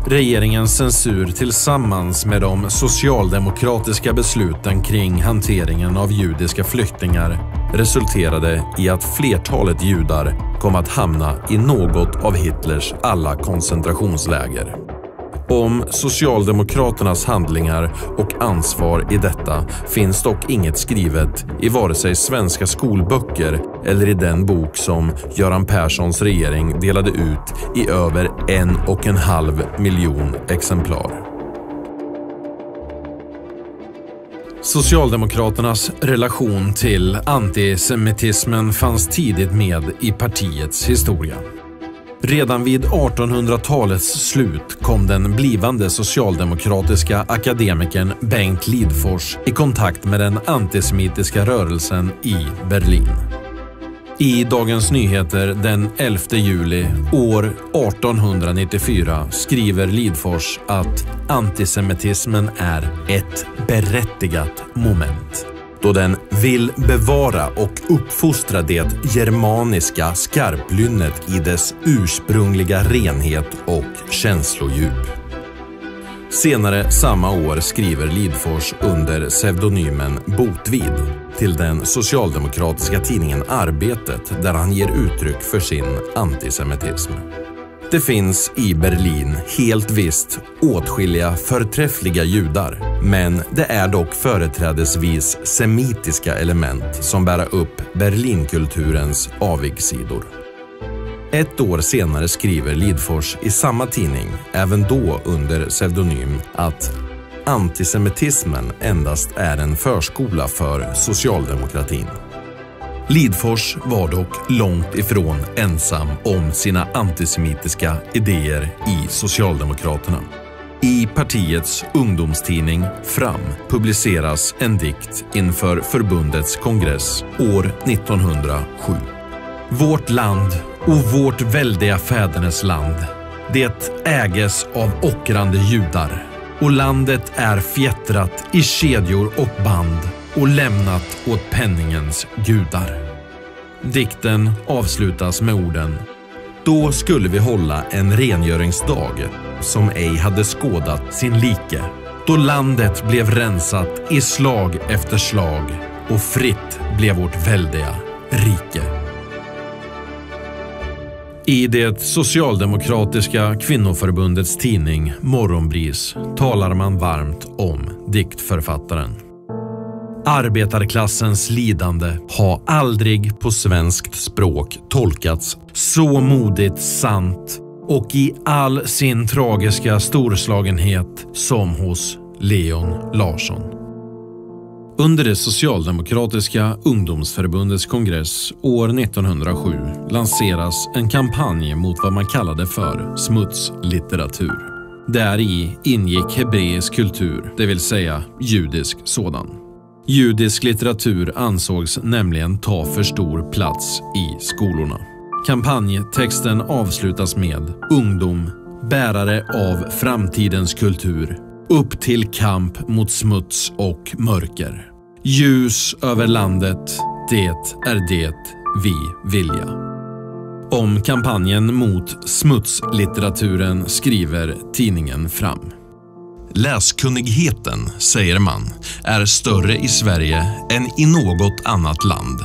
Regeringens censur tillsammans med de socialdemokratiska besluten kring hanteringen av judiska flyktingar resulterade i att flertalet judar kom att hamna i något av Hitlers alla koncentrationsläger. Om Socialdemokraternas handlingar och ansvar i detta finns dock inget skrivet i vare sig svenska skolböcker eller i den bok som Göran Perssons regering delade ut i över 1,5 miljon exemplar. Socialdemokraternas relation till antisemitismen fanns tidigt med i partiets historia. Redan vid 1800-talets slut kom den blivande socialdemokratiska akademikern Bengt Lidforss i kontakt med den antisemitiska rörelsen i Berlin. I Dagens Nyheter den 11 juli år 1894 skriver Lidforss att antisemitismen är ett berättigat moment, då den vill bevara och uppfostra det germaniska skarplynnet i dess ursprungliga renhet och känslodjup. Senare samma år skriver Lidforss under pseudonymen Botvid till den socialdemokratiska tidningen Arbetet, där han ger uttryck för sin antisemitism. Det finns i Berlin helt visst åtskilliga förträffliga judar, men det är dock företrädesvis semitiska element som bär upp Berlinkulturens avigsidor. Ett år senare skriver Lidforss i samma tidning, även då under pseudonym, att antisemitismen endast är en förskola för socialdemokratin. Lidforss var dock långt ifrån ensam om sina antisemitiska idéer i Socialdemokraterna. I partiets ungdomstidning Fram publiceras en dikt inför förbundets kongress år 1907. Vårt land och vårt väldiga fädernesland, det äges av ockrande judar, och landet är fjättrat i kedjor och band och lämnat åt penningens gudar. Dikten avslutas med orden: då skulle vi hålla en rengöringsdag som ej hade skådat sin like, då landet blev rensat i slag efter slag och fritt blev vårt väldiga rike. I det socialdemokratiska kvinnoförbundets tidning Morgonbris talar man varmt om diktförfattaren. Arbetarklassens lidande har aldrig på svenskt språk tolkats så modigt sant och i all sin tragiska storslagenhet som hos Leon Larsson. Under det socialdemokratiska ungdomsförbundets kongress år 1907 lanseras en kampanj mot vad man kallade för smutslitteratur. Där i ingick hebreisk kultur, det vill säga judisk sådan. Judisk litteratur ansågs nämligen ta för stor plats i skolorna. Kampanjtexten avslutas med: ungdom, bärare av framtidens kultur, upp till kamp mot smuts och mörker. Ljus över landet, det är det vi vilja. Om kampanjen mot smutslitteraturen skriver tidningen Fram: läskunnigheten, säger man, är större i Sverige än i något annat land.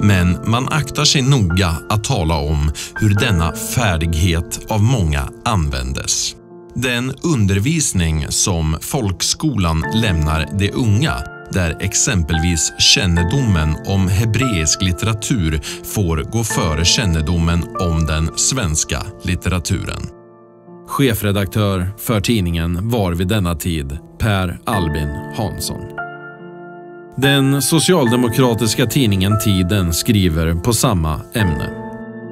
Men man aktar sig noga att tala om hur denna färdighet av många användes. Den undervisning som folkskolan lämnar de unga, där exempelvis kännedomen om hebreisk litteratur får gå före kännedomen om den svenska litteraturen. Chefredaktör för tidningen var vid denna tid Per Albin Hansson. Den socialdemokratiska tidningen Tiden skriver på samma ämne.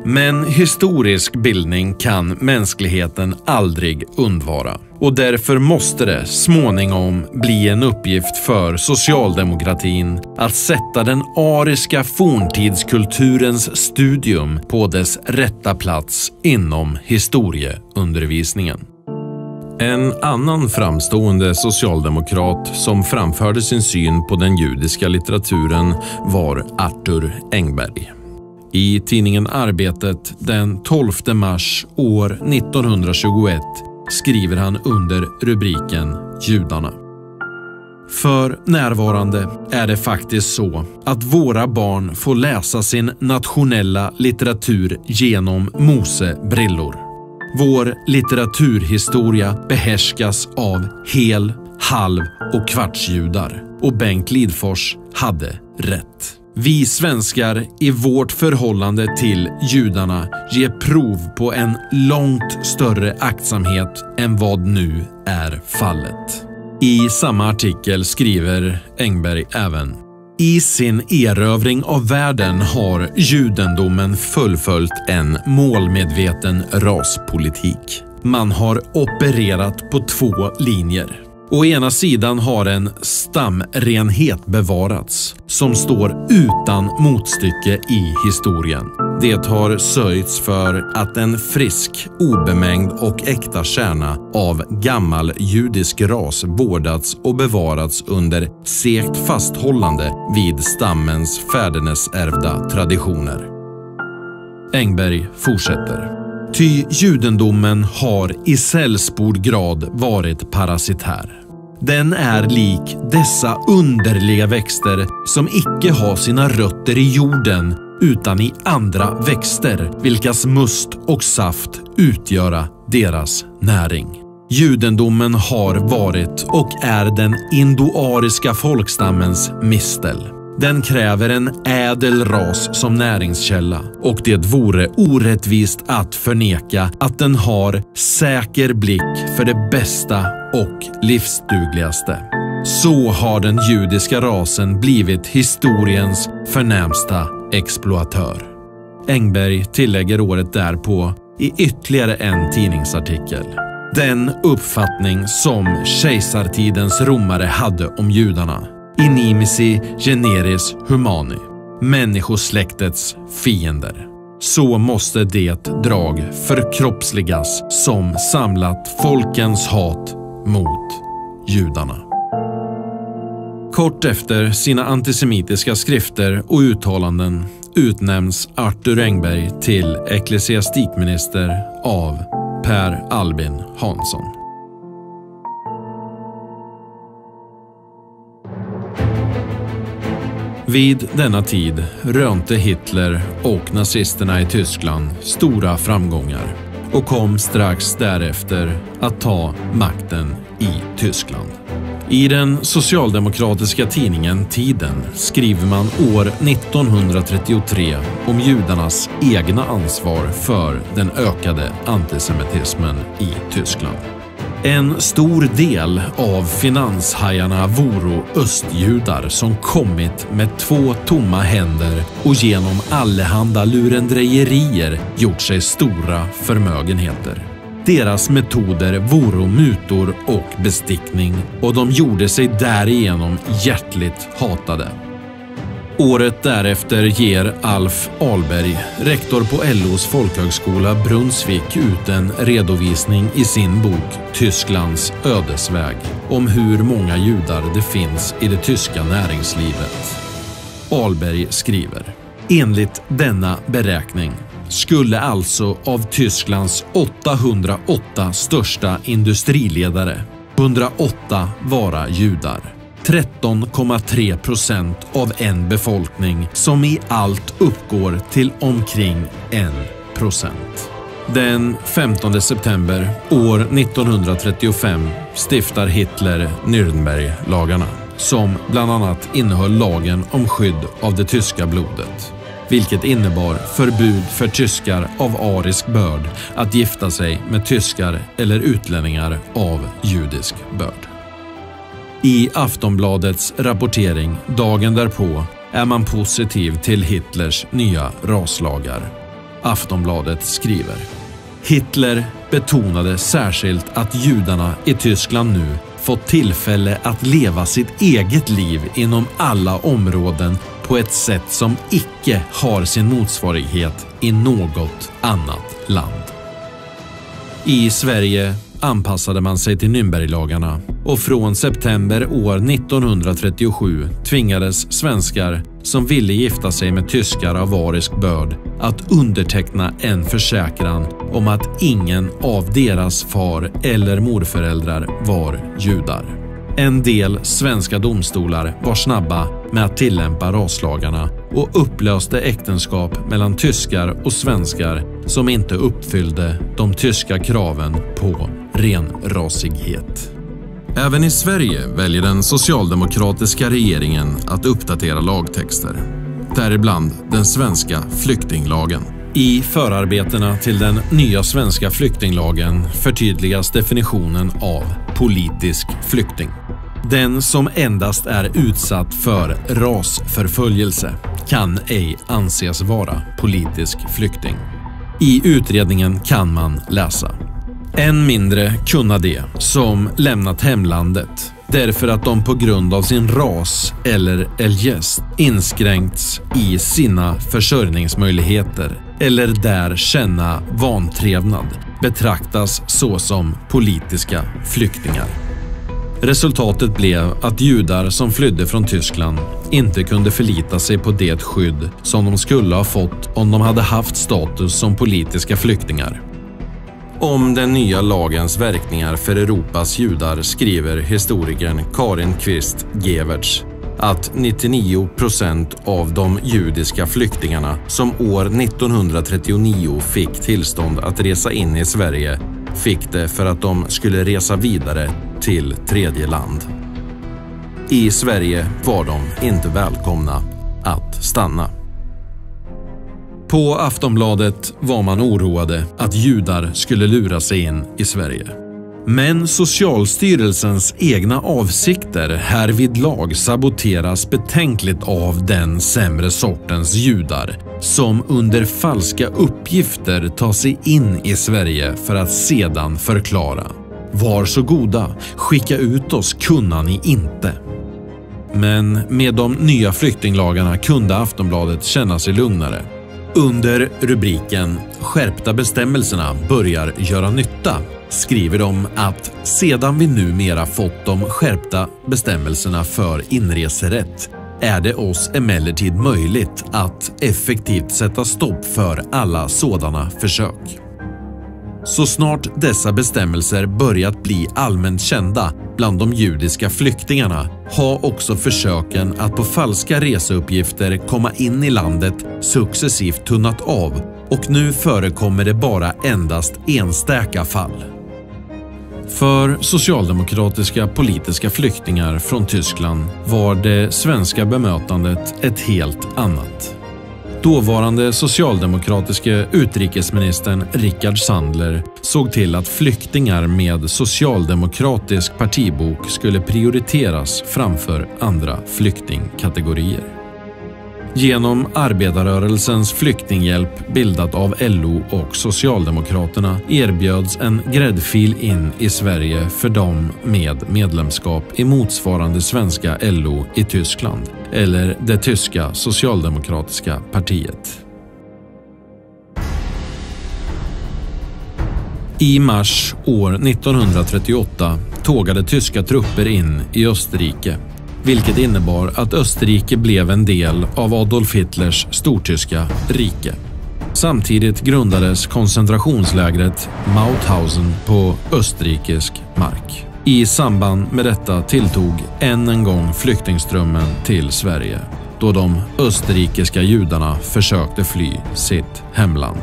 Men historisk bildning kan mänskligheten aldrig undvara, och därför måste det småningom bli en uppgift för socialdemokratin att sätta den ariska forntidskulturens studium på dess rätta plats inom historieundervisningen. En annan framstående socialdemokrat som framförde sin syn på den judiska litteraturen var Arthur Engberg. I tidningen Arbetet den 12 mars år 1921 skriver han under rubriken Judarna. För närvarande är det faktiskt så att våra barn får läsa sin nationella litteratur genom Mose-brillor. Vår litteraturhistoria behärskas av hel-, halv- och kvartsjudar, och Bengt Lidfors hade rätt. Vi svenskar i vårt förhållande till judarna ger prov på en långt större aktsamhet än vad nu är fallet. I samma artikel skriver Engberg även: i sin erövring av världen har judendomen fullföljt en målmedveten raspolitik. Man har opererat på två linjer. Å ena sidan har en stamrenhet bevarats som står utan motstycke i historien. Det har sörjts för att en frisk, obemängd och äkta kärna av gammal judisk ras vårdats och bevarats under segt fasthållande vid stammens fädernesärvda traditioner. Engberg fortsätter: ty judendomen har i sällspord grad varit parasitär. Den är lik dessa underliga växter som icke har sina rötter i jorden utan i andra växter, vilkas must och saft utgöra deras näring. Judendomen har varit och är den indoariska folkstammens mistel. Den kräver en ädel ras som näringskälla, och det vore orättvist att förneka att den har säker blick för det bästa och livsdugligaste. Så har den judiska rasen blivit historiens förnämsta exploatör. Engberg tillägger året därpå i ytterligare en tidningsartikel: den uppfattning som kejsartidens romare hade om judarna, inimici generis humani, människosläktets fiender. Så måste det drag förkroppsligas som samlat folkens hat mot judarna. Kort efter sina antisemitiska skrifter och uttalanden utnämns Arthur Engberg till ecklesiastikminister av Per Albin Hansson. Vid denna tid rönte Hitler och nazisterna i Tyskland stora framgångar och kom strax därefter att ta makten i Tyskland. I den socialdemokratiska tidningen Tiden skriver man år 1933 om judarnas egna ansvar för den ökade antisemitismen i Tyskland. En stor del av finanshajarna voro östjudar som kommit med 2 tomma händer och genom allehanda lurendrejerier gjort sig stora förmögenheter. Deras metoder voro mutor och bestickning, och de gjorde sig därigenom hjärtligt hatade. Året därefter ger Alf Ahlberg, rektor på LOs folkhögskola Brunnsvik, ut en redovisning i sin bok Tysklands ödesväg om hur många judar det finns i det tyska näringslivet. Ahlberg skriver: enligt denna beräkning skulle alltså av Tysklands 808 största industriledare 108 vara judar. 13,3% av en befolkning som i allt uppgår till omkring 1%. Den 15 september år 1935 stiftar Hitler Nürnberglagarna, som bland annat innehöll lagen om skydd av det tyska blodet, vilket innebar förbud för tyskar av arisk börd att gifta sig med tyskar eller utlänningar av judisk börd. I Aftonbladets rapportering dagen därpå är man positiv till Hitlers nya raslagar. Aftonbladet skriver: Hitler betonade särskilt att judarna i Tyskland nu fått tillfälle att leva sitt eget liv inom alla områden på ett sätt som icke har sin motsvarighet i något annat land. I Sverige anpassade man sig till Nürnberglagarna, och från september år 1937 tvingades svenskar som ville gifta sig med tyskar av arisk börd att underteckna en försäkran om att ingen av deras far- eller morföräldrar var judar. En del svenska domstolar var snabba med att tillämpa raslagarna och upplöste äktenskap mellan tyskar och svenskar som inte uppfyllde de tyska kraven på renrasighet. Även i Sverige väljer den socialdemokratiska regeringen att uppdatera lagtexter, däribland den svenska flyktinglagen. I förarbetena till den nya svenska flyktinglagen förtydligas definitionen av politisk flykting. Den som endast är utsatt för rasförföljelse kan ej anses vara politisk flykting. I utredningen kan man läsa: än mindre kunna de som lämnat hemlandet därför att de på grund av sin ras eller eljest inskränkts i sina försörjningsmöjligheter eller där känna vantrevnad betraktas såsom politiska flyktingar. Resultatet blev att judar som flydde från Tyskland inte kunde förlita sig på det skydd som de skulle ha fått om de hade haft status som politiska flyktingar. Om den nya lagens verkningar för Europas judar skriver historikern Karin Kvist Geverts att 99% av de judiska flyktingarna som år 1939 fick tillstånd att resa in i Sverige fick det för att de skulle resa vidare till tredje land. I Sverige var de inte välkomna att stanna. På Aftonbladet var man oroade att judar skulle lura sig in i Sverige. Men Socialstyrelsens egna avsikter härvidlag saboteras betänkligt av den sämre sortens judar som under falska uppgifter tar sig in i Sverige för att sedan förklara: var så goda, skicka ut oss kunna ni inte. Men med de nya flyktinglagarna kunde Aftonbladet känna sig lugnare. Under rubriken "Skärpta bestämmelserna börjar göra nytta" skriver de att sedan vi numera fått de skärpta bestämmelserna för inreserätt är det oss emellertid möjligt att effektivt sätta stopp för alla sådana försök. Så snart dessa bestämmelser börjat bli allmänt kända bland de judiska flyktingarna har också försöken att på falska reseuppgifter komma in i landet successivt tunnat av och nu förekommer det bara endast enstaka fall. För socialdemokratiska politiska flyktingar från Tyskland var det svenska bemötandet ett helt annat. Dåvarande socialdemokratiska utrikesministern Rickard Sandler såg till att flyktingar med socialdemokratisk partibok skulle prioriteras framför andra flyktingkategorier. Genom arbetarrörelsens flyktinghjälp bildat av LO och Socialdemokraterna erbjöds en gräddfil in i Sverige för dem med medlemskap i motsvarande svenska LO i Tyskland eller det tyska socialdemokratiska partiet. I mars år 1938 tågade tyska trupper in i Österrike, vilket innebar att Österrike blev en del av Adolf Hitlers stortyska rike. Samtidigt grundades koncentrationslägret Mauthausen på österrikisk mark. I samband med detta tilltog än en gång flyktingströmmen till Sverige, då de österrikiska judarna försökte fly sitt hemland.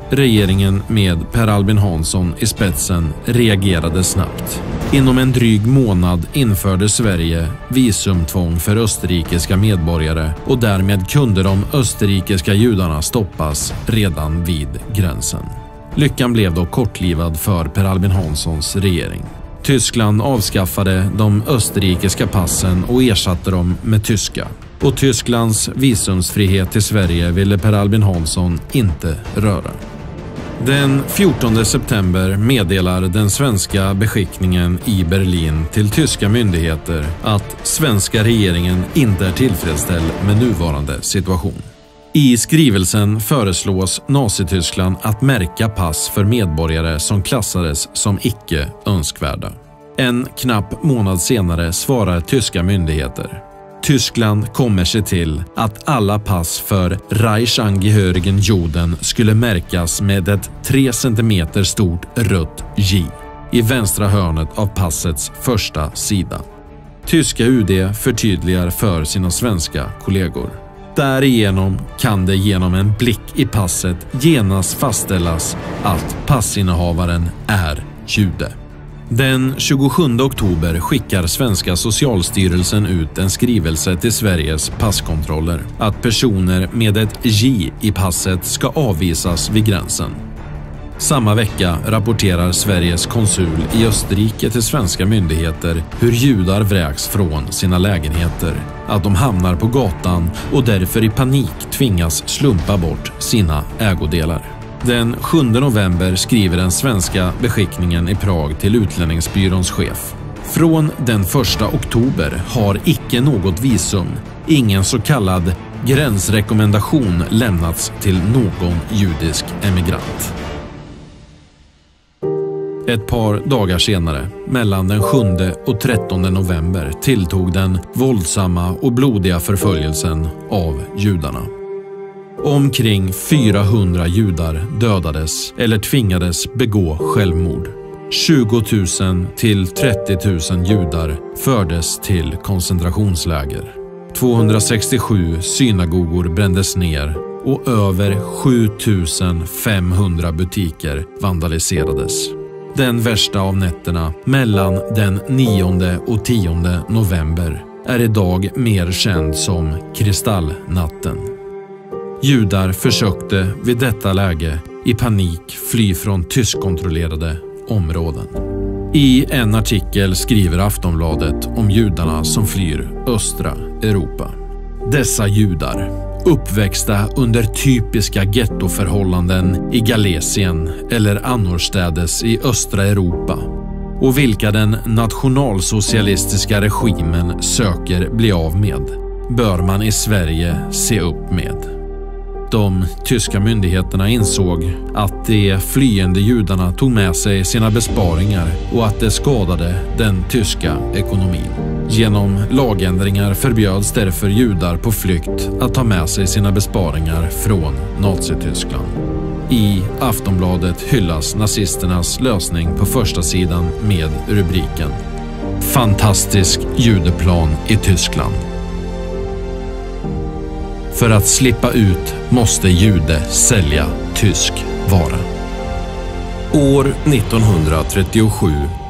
Regeringen med Per Albin Hansson i spetsen reagerade snabbt. Inom en dryg månad införde Sverige visumtvång för österrikiska medborgare och därmed kunde de österrikiska judarna stoppas redan vid gränsen. Lyckan blev dock kortlivad för Per Albin Hanssons regering. Tyskland avskaffade de österrikiska passen och ersatte dem med tyska. Och Tysklands visumsfrihet till Sverige ville Per Albin Hansson inte röra. Den 14 september meddelar den svenska beskickningen i Berlin till tyska myndigheter att svenska regeringen inte är tillfredsställd med nuvarande situation. I skrivelsen föreslås Nazityskland att märka pass för medborgare som klassades som icke önskvärda. En knapp månad senare svarar tyska myndigheter: Tyskland kommer se till att alla pass för Reichsangehörigen Juden skulle märkas med ett 3 cm stort rött J i vänstra hörnet av passets första sida. Tyska UD förtydligar för sina svenska kollegor. Därigenom kan det genom en blick i passet genast fastställas att passinnehavaren är jude. Den 27 oktober skickar svenska Socialstyrelsen ut en skrivelse till Sveriges passkontroller att personer med ett J i passet ska avvisas vid gränsen. Samma vecka rapporterar Sveriges konsul i Österrike till svenska myndigheter hur judar vräks från sina lägenheter, att de hamnar på gatan och därför i panik tvingas slumpa bort sina ägodelar. Den 7 november skriver den svenska beskickningen i Prag till utlänningsbyråns chef. Från den 1 oktober har icke något visum, ingen så kallad gränsrekommendation lämnats till någon judisk emigrant. Ett par dagar senare, mellan den 7 och 13 november, tilltog den våldsamma och blodiga förföljelsen av judarna. Omkring 400 judar dödades eller tvingades begå självmord. 20 000 till 30 000 judar fördes till koncentrationsläger. 267 synagogor brändes ner och över 7500 butiker vandaliserades. Den värsta av nätterna mellan den 9 och 10 november är idag mer känd som Kristallnatten. Judar försökte vid detta läge i panik fly från tyskkontrollerade områden. I en artikel skriver Aftonbladet om judarna som flyr östra Europa. Dessa judar, uppväxta under typiska gettoförhållanden i Galicien eller annorstädes i östra Europa, och vilka den nationalsocialistiska regimen söker bli av med, bör man i Sverige se upp med. De tyska myndigheterna insåg att de flyende judarna tog med sig sina besparingar och att det skadade den tyska ekonomin. Genom lagändringar förbjöds därför judar på flykt att ta med sig sina besparingar från Nazityskland. I Aftonbladet hyllas nazisternas lösning på första sidan med rubriken "Fantastisk judeplan i Tyskland". För att slippa ut måste jude sälja tysk vara. År 1937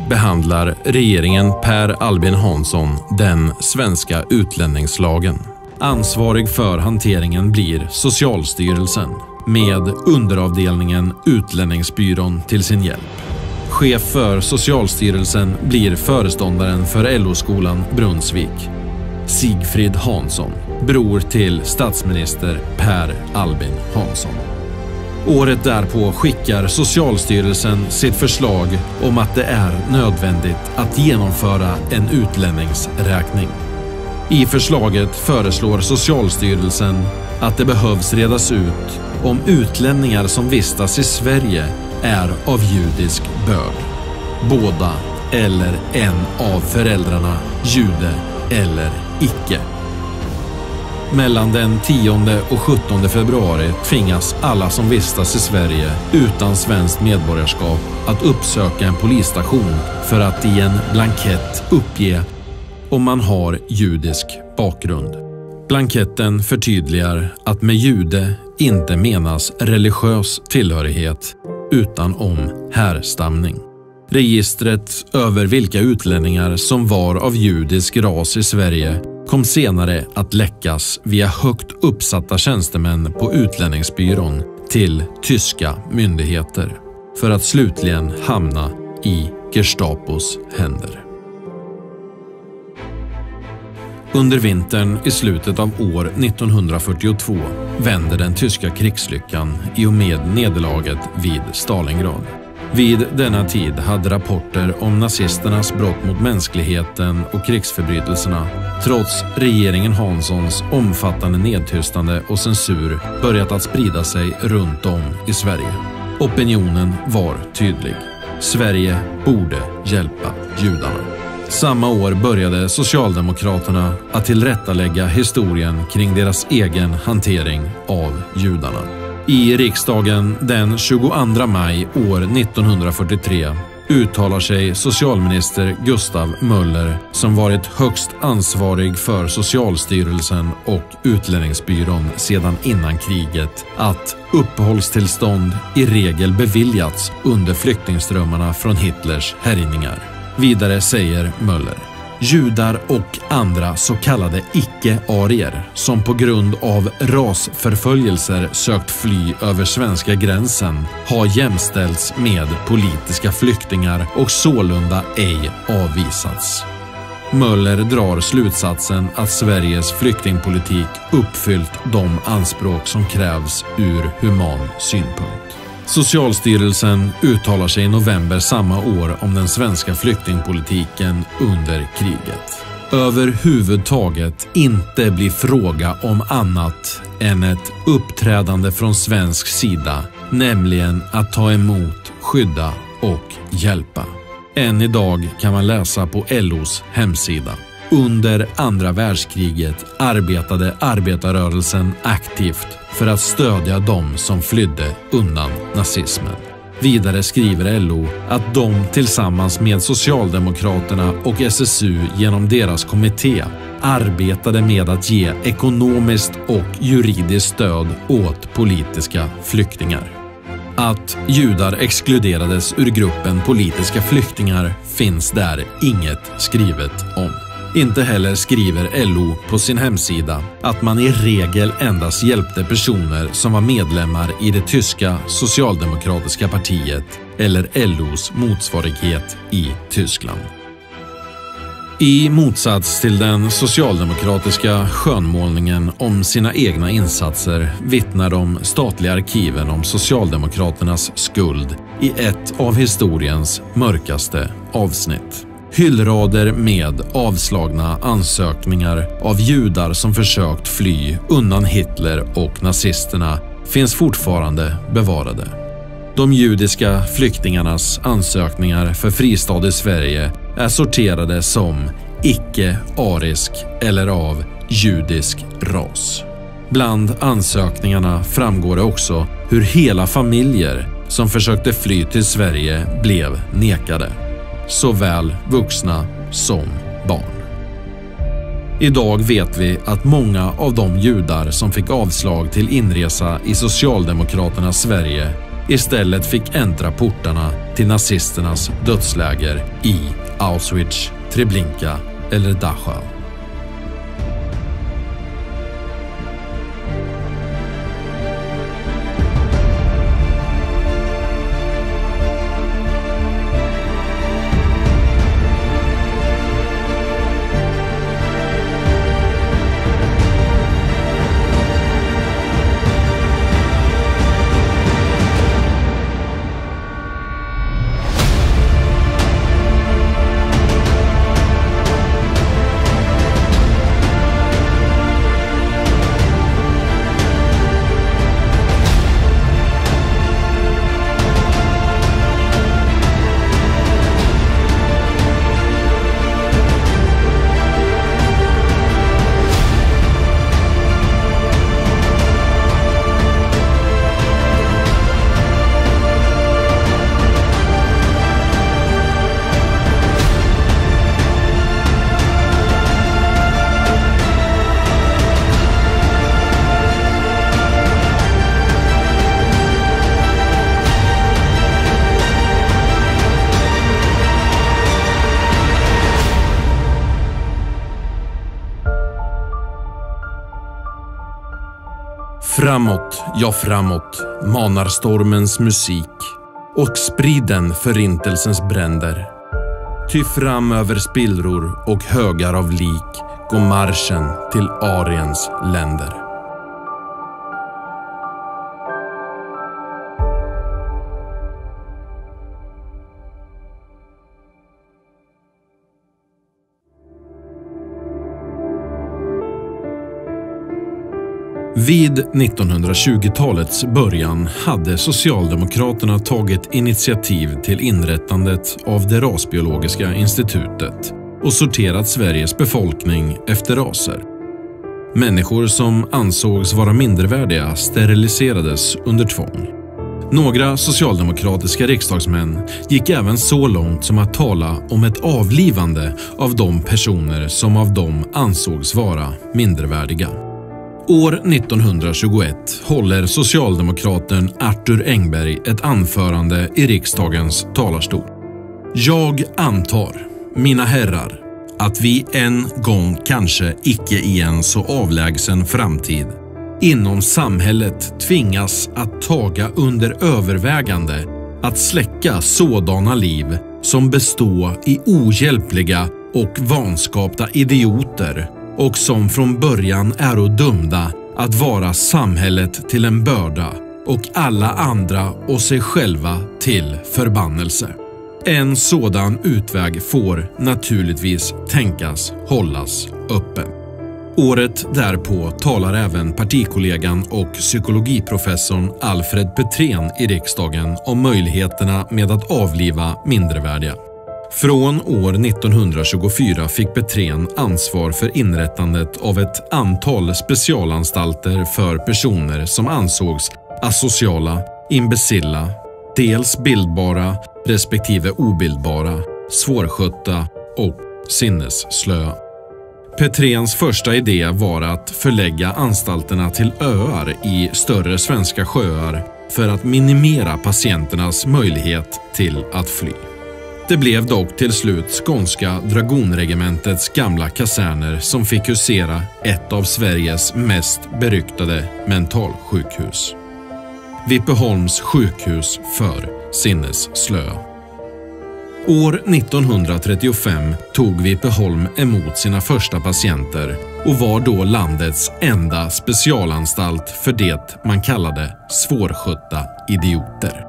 behandlar regeringen Per Albin Hansson den svenska utlänningslagen. Ansvarig för hanteringen blir Socialstyrelsen med underavdelningen Utlänningsbyrån till sin hjälp. Chef för Socialstyrelsen blir föreståndaren för LO-skolan Brunnsvik, Sigfrid Hansson, bror till statsminister Per Albin Hansson. Året därpå skickar Socialstyrelsen sitt förslag om att det är nödvändigt att genomföra en utlänningsräkning. I förslaget föreslår Socialstyrelsen att det behövs redas ut om utlänningar som vistas i Sverige är av judisk börd, båda eller en av föräldrarna jude eller icke. Mellan den 10 och 17 februari tvingas alla som vistas i Sverige utan svenskt medborgarskap att uppsöka en polisstation för att i en blankett uppge om man har judisk bakgrund. Blanketten förtydligar att med jude inte menas religiös tillhörighet utan om härstamning. Registret över vilka utlänningar som var av judisk ras i Sverige kom senare att läckas via högt uppsatta tjänstemän på utlänningsbyrån till tyska myndigheter för att slutligen hamna i Gestapos händer. Under vintern i slutet av år 1942 vänder den tyska krigslyckan i och med nederlaget vid Stalingrad. Vid denna tid hade rapporter om nazisternas brott mot mänskligheten och krigsförbrytelserna, trots regeringen Hanssons omfattande nedtystande och censur, börjat att sprida sig runt om i Sverige. Opinionen var tydlig. Sverige borde hjälpa judarna. Samma år började Socialdemokraterna att tillrättalägga historien kring deras egen hantering av judarna. I riksdagen den 22 maj år 1943 uttalar sig socialminister Gustav Möller, som varit högst ansvarig för Socialstyrelsen och Utlänningsbyrån sedan innan kriget, att uppehållstillstånd i regel beviljats under flyktingströmmarna från Hitlers härjningar. Vidare säger Möller: judar och andra så kallade icke-arier som på grund av rasförföljelser sökt fly över svenska gränsen har jämställts med politiska flyktingar och sålunda ej avvisats. Möller drar slutsatsen att Sveriges flyktingpolitik uppfyllt de anspråk som krävs ur human synpunkt. Socialstyrelsen uttalar sig i november samma år om den svenska flyktingpolitiken under kriget. Överhuvudtaget inte blir fråga om annat än ett uppträdande från svensk sida, nämligen att ta emot, skydda och hjälpa. Än idag kan man läsa på LOs hemsida. Under andra världskriget arbetade arbetarrörelsen aktivt för att stödja dem som flydde undan nazismen. Vidare skriver LO att de tillsammans med Socialdemokraterna och SSU genom deras kommitté arbetade med att ge ekonomiskt och juridiskt stöd åt politiska flyktingar. Att judar exkluderades ur gruppen politiska flyktingar finns där inget skrivet om. Inte heller skriver LO på sin hemsida att man i regel endast hjälpte personer som var medlemmar i det tyska socialdemokratiska partiet eller LOs motsvarighet i Tyskland. I motsats till den socialdemokratiska skönmålningen om sina egna insatser vittnar de statliga arkiven om Socialdemokraternas skuld i ett av historiens mörkaste avsnitt. Hyllrader med avslagna ansökningar av judar som försökt fly undan Hitler och nazisterna finns fortfarande bevarade. De judiska flyktingarnas ansökningar för fristad i Sverige är sorterade som icke-arisk eller av judisk ras. Bland ansökningarna framgår det också hur hela familjer som försökte fly till Sverige blev nekade. Såväl vuxna som barn. Idag vet vi att många av de judar som fick avslag till inresa i Socialdemokraternas Sverige istället fick äntra portarna till nazisternas dödsläger i Auschwitz, Treblinka eller Dachau. Framåt, ja framåt, manar stormens musik och sprid den förintelsens bränder. Ty fram över spillror och högar av lik går marschen till Ariens länder. Vid 1920-talets början hade Socialdemokraterna tagit initiativ till inrättandet av det rasbiologiska institutet. och sorterat Sveriges befolkning efter raser. Människor som ansågs vara mindervärdiga steriliserades under tvång. Några socialdemokratiska riksdagsmän gick även så långt som att tala om ett avlivande av de personer som av dem ansågs vara mindervärdiga. År 1921 håller socialdemokraten Arthur Engberg ett anförande i riksdagens talarstol. Jag antar, mina herrar, att vi en gång, kanske icke i en så avlägsen framtid, inom samhället tvingas att taga under övervägande att släcka sådana liv som bestå i ohjälpliga och vanskapta idioter och som från början är dömda att vara samhället till en börda och alla andra och sig själva till förbannelse. En sådan utväg får naturligtvis tänkas hållas öppen. Året därpå talar även partikollegan och psykologiprofessorn Alfred Petrén i riksdagen om möjligheterna med att avliva mindervärdiga. Från år 1924 fick Petrén ansvar för inrättandet av ett antal specialanstalter för personer som ansågs asociala, imbecilla, dels bildbara respektive obildbara, svårskötta och sinnesslöa. Petréns första idé var att förlägga anstalterna till öar i större svenska sjöar för att minimera patienternas möjlighet till att fly. Det blev dock till slut Skånska dragonregementets gamla kaserner som fick husera ett av Sveriges mest beryktade mentalsjukhus. Vipeholms sjukhus för sinnesslöa. År 1935 tog Vipeholm emot sina första patienter och var då landets enda specialanstalt för det man kallade svårskötta idioter.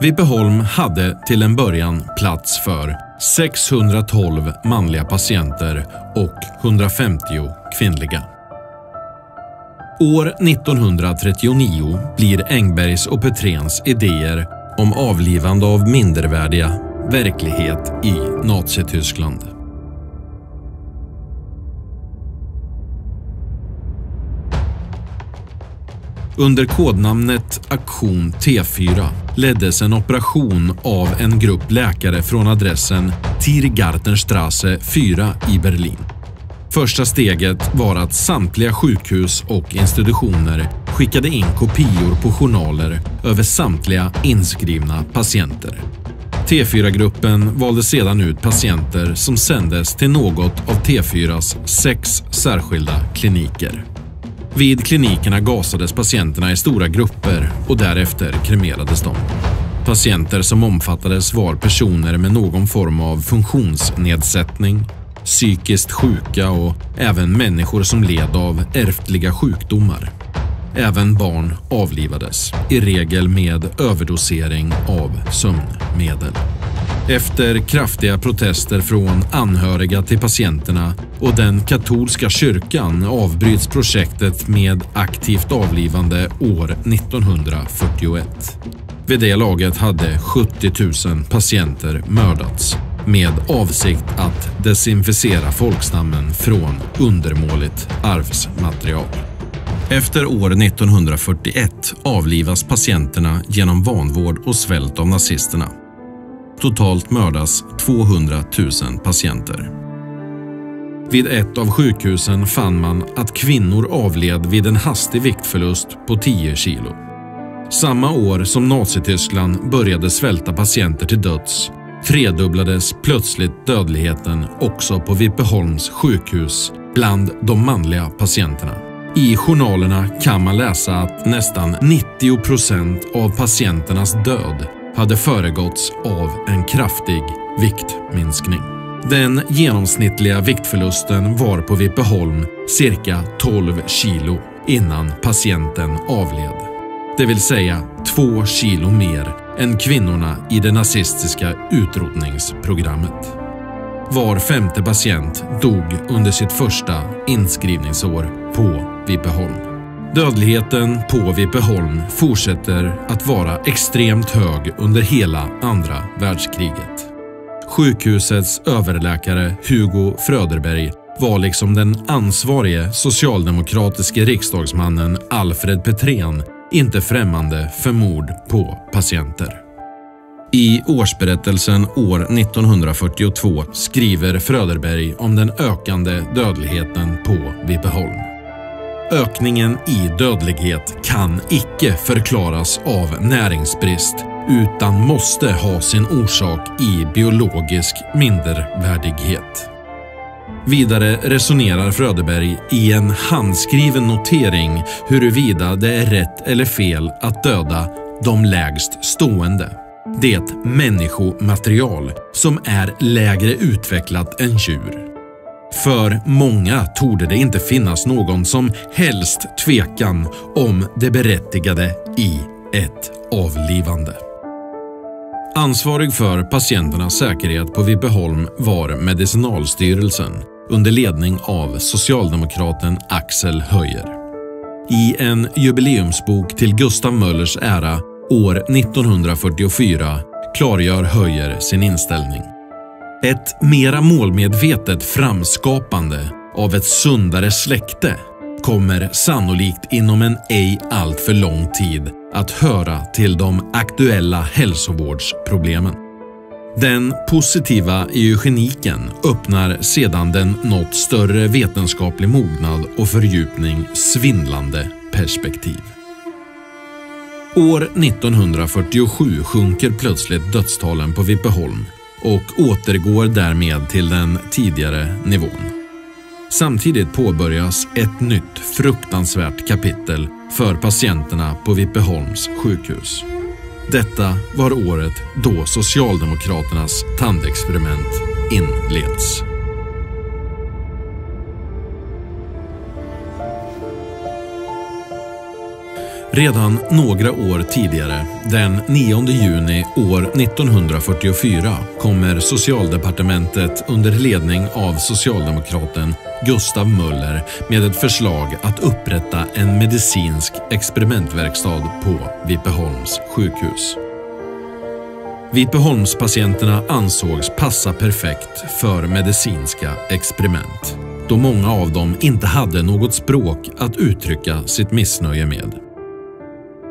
Vipeholm hade till en början plats för 612 manliga patienter och 150 kvinnliga. År 1939 blir Engbergs och Petréns idéer om avlivande av mindervärdiga verklighet i Nazityskland. Under kodnamnet Aktion T4 leddes en operation av en grupp läkare från adressen Tiergartenstraße 4 i Berlin. Första steget var att samtliga sjukhus och institutioner skickade in kopior på journaler över samtliga inskrivna patienter. T4-gruppen valde sedan ut patienter som sändes till något av T4s 6 särskilda kliniker. Vid klinikerna gasades patienterna i stora grupper och därefter kremerades de. Patienter som omfattades var personer med någon form av funktionsnedsättning, psykiskt sjuka och även människor som led av ärftliga sjukdomar. Även barn avlivades, i regel med överdosering av sömnmedel. Efter kraftiga protester från anhöriga till patienterna och den katolska kyrkan avbryts projektet med aktivt avlivande år 1941. Vid det laget hade 70 000 patienter mördats med avsikt att desinficera folkstammen från undermåligt arvsmaterial. Efter år 1941 avlivas patienterna genom vanvård och svält av nazisterna. Totalt mördas 200 000 patienter. Vid ett av sjukhusen fann man att kvinnor avled vid en hastig viktförlust på 10 kilo. Samma år som Nazityskland började svälta patienter till döds tredubblades plötsligt dödligheten också på Vipeholms sjukhus bland de manliga patienterna. I journalerna kan man läsa att nästan 90% av patienternas död hade föregåtts av en kraftig viktminskning. Den genomsnittliga viktförlusten var på Vipeholm cirka 12 kilo innan patienten avled. Det vill säga 2 kilo mer än kvinnorna i det nazistiska utrotningsprogrammet. Var 5:e patient dog under sitt första inskrivningsår på Vipeholm. Dödligheten på Vipeholm fortsätter att vara extremt hög under hela andra världskriget. Sjukhusets överläkare Hugo Fröderberg var liksom den ansvarige socialdemokratiske riksdagsmannen Alfred Petrén inte främmande för mord på patienter. I årsberättelsen år 1942 skriver Fröderberg om den ökande dödligheten på Vipeholm. Ökningen i dödlighet kan icke förklaras av näringsbrist utan måste ha sin orsak i biologisk mindervärdighet. Vidare resonerar Fröderberg i en handskriven notering huruvida det är rätt eller fel att döda de lägst stående. Det människomaterial som är lägre utvecklat än djur. För många torde det inte finnas någon som helst tvekan om det berättigade i ett avlivande. Ansvarig för patienternas säkerhet på Vipeholm var Medicinalstyrelsen under ledning av socialdemokraten Axel Höjer. I en jubileumsbok till Gustav Möllers ära år 1944 klargör Höjer sin inställning. Ett mera målmedvetet framskapande av ett sundare släkte kommer sannolikt inom en ej allt för lång tid att höra till de aktuella hälsovårdsproblemen. Den positiva eugeniken öppnar sedan den nått större vetenskaplig mognad och fördjupning svindlande perspektiv. År 1947 sjunker plötsligt dödstalen på Vipeholm och återgår därmed till den tidigare nivån. Samtidigt påbörjas ett nytt fruktansvärt kapitel för patienterna på Vipeholms sjukhus. Detta var året då Socialdemokraternas tandexperiment inleds. Redan några år tidigare, den 9 juni år 1944, kommer Socialdepartementet under ledning av socialdemokraten Gustav Möller med ett förslag att upprätta en medicinsk experimentverkstad på Vipeholms sjukhus. Vipeholmspatienterna ansågs passa perfekt för medicinska experiment, då många av dem inte hade något språk att uttrycka sitt missnöje med.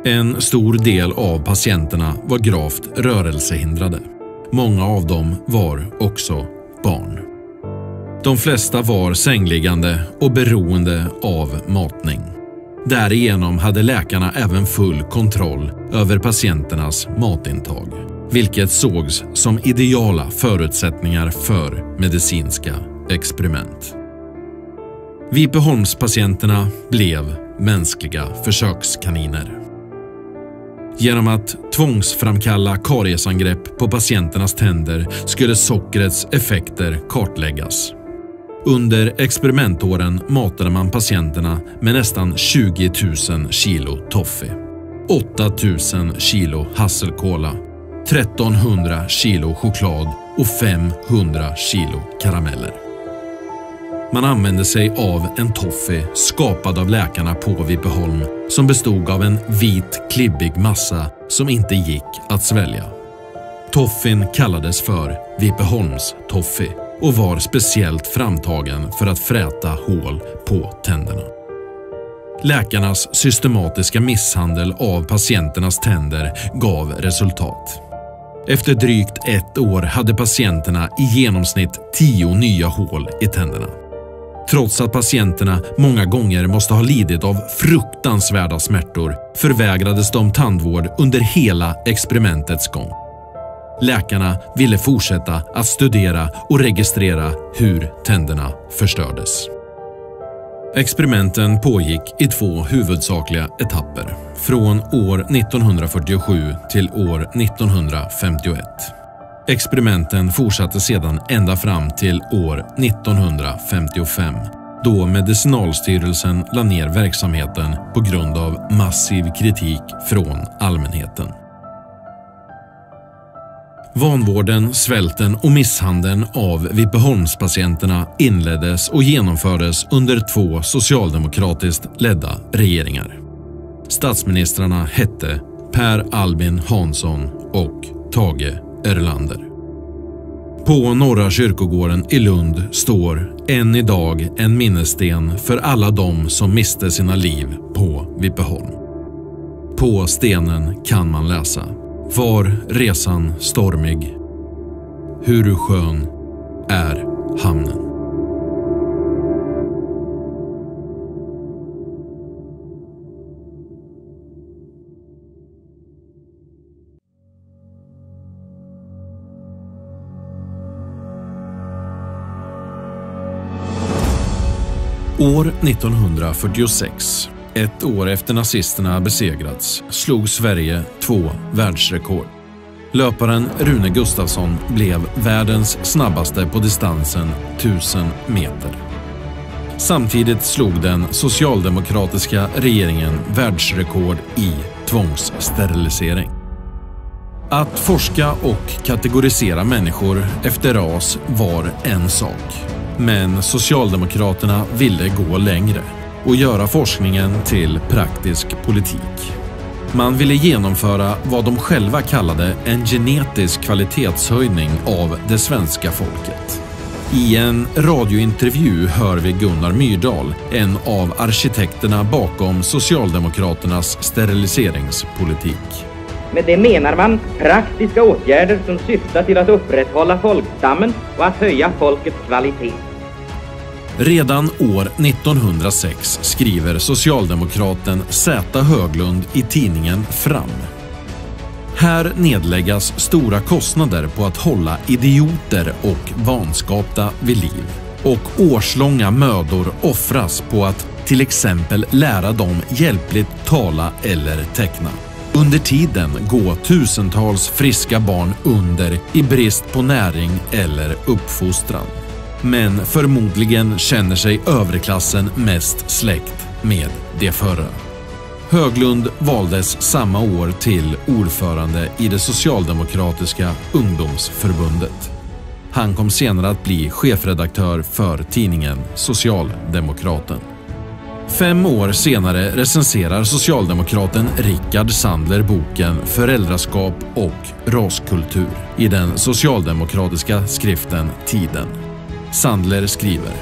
En stor del av patienterna var gravt rörelsehindrade. Många av dem var också barn. De flesta var sängliggande och beroende av matning. Därigenom hade läkarna även full kontroll över patienternas matintag, vilket sågs som ideala förutsättningar för medicinska experiment. Vipeholmspatienterna blev mänskliga försökskaniner. Genom att tvångsframkalla kariesangrepp på patienternas tänder skulle sockrets effekter kartläggas. Under experimentåren matade man patienterna med nästan 20 000 kilo toffee, 8 000 kilo hasselkola, 1300 kilo choklad och 500 kilo karameller. Man använde sig av en toffee skapad av läkarna på Vipeholm som bestod av en vit klibbig massa som inte gick att svälja. Toffin kallades för Vipeholms toffee och var speciellt framtagen för att fräta hål på tänderna. Läkarnas systematiska misshandel av patienternas tänder gav resultat. Efter drygt ett år hade patienterna i genomsnitt 10 nya hål i tänderna. Trots att patienterna många gånger måste ha lidit av fruktansvärda smärtor förvägrades de tandvård under hela experimentets gång. Läkarna ville fortsätta att studera och registrera hur tänderna förstördes. Experimenten pågick i 2 huvudsakliga etapper, från år 1947 till år 1951. Experimenten fortsatte sedan ända fram till år 1955, då Medicinalstyrelsen la ner verksamheten på grund av massiv kritik från allmänheten. Vanvården, svälten och misshandeln av Vipeholmspatienterna inleddes och genomfördes under 2 socialdemokratiskt ledda regeringar. Statsministrarna hette Per Albin Hansson och Tage Erlander. På Norra kyrkogården i Lund står än idag en minnessten för alla de som miste sina liv på Vipeholm. På stenen kan man läsa: var resan stormig, hur skön är hamnen. År 1946, ett år efter nazisterna besegrats, slog Sverige 2 världsrekord. Löparen Rune Gustafsson blev världens snabbaste på distansen 1000 meter. Samtidigt slog den socialdemokratiska regeringen världsrekord i tvångssterilisering. Att forska och kategorisera människor efter ras var en sak. Men Socialdemokraterna ville gå längre och göra forskningen till praktisk politik. Man ville genomföra vad de själva kallade en genetisk kvalitetshöjning av det svenska folket. I en radiointervju hör vi Gunnar Myrdal, en av arkitekterna bakom Socialdemokraternas steriliseringspolitik. Med det menar man praktiska åtgärder som syftar till att upprätthålla folkstammen och att höja folkets kvalitet. Redan år 1906 skriver socialdemokraten Z. Höglund i tidningen Fram: här nedläggas stora kostnader på att hålla idioter och vanskapta vid liv, och årslånga mödor offras på att till exempel lära dem hjälpligt tala eller teckna. Under tiden går tusentals friska barn under i brist på näring eller uppfostran. Men förmodligen känner sig överklassen mest släkt med det förra. Höglund valdes samma år till ordförande i det socialdemokratiska ungdomsförbundet. Han kom senare att bli chefredaktör för tidningen Socialdemokraten. 5 år senare recenserar socialdemokraten Rickard Sandler boken Föräldraskap och raskultur i den socialdemokratiska skriften Tiden. Sandler skriver: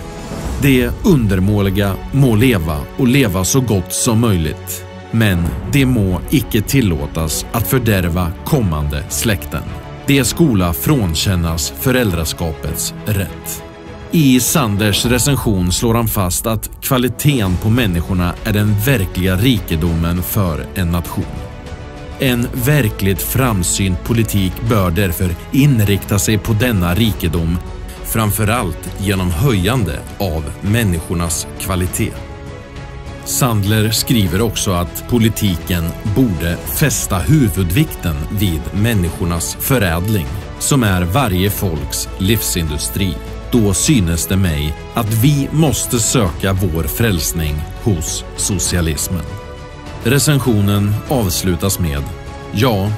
det undermåliga må leva och leva så gott som möjligt, men det må icke tillåtas att fördärva kommande släkten. Det skola frånkännas föräldraskapets rätt. I Sanders recension slår han fast att kvaliteten på människorna är den verkliga rikedomen för en nation. En verkligt framsynt politik bör därför inrikta sig på denna rikedom, framförallt genom höjande av människornas kvalitet. Sandler skriver också att politiken borde fästa huvudvikten vid människornas förädling, som är varje folks livsindustri. Då synes det mig att vi måste söka vår frälsning hos socialismen. Recensionen avslutas med: ja,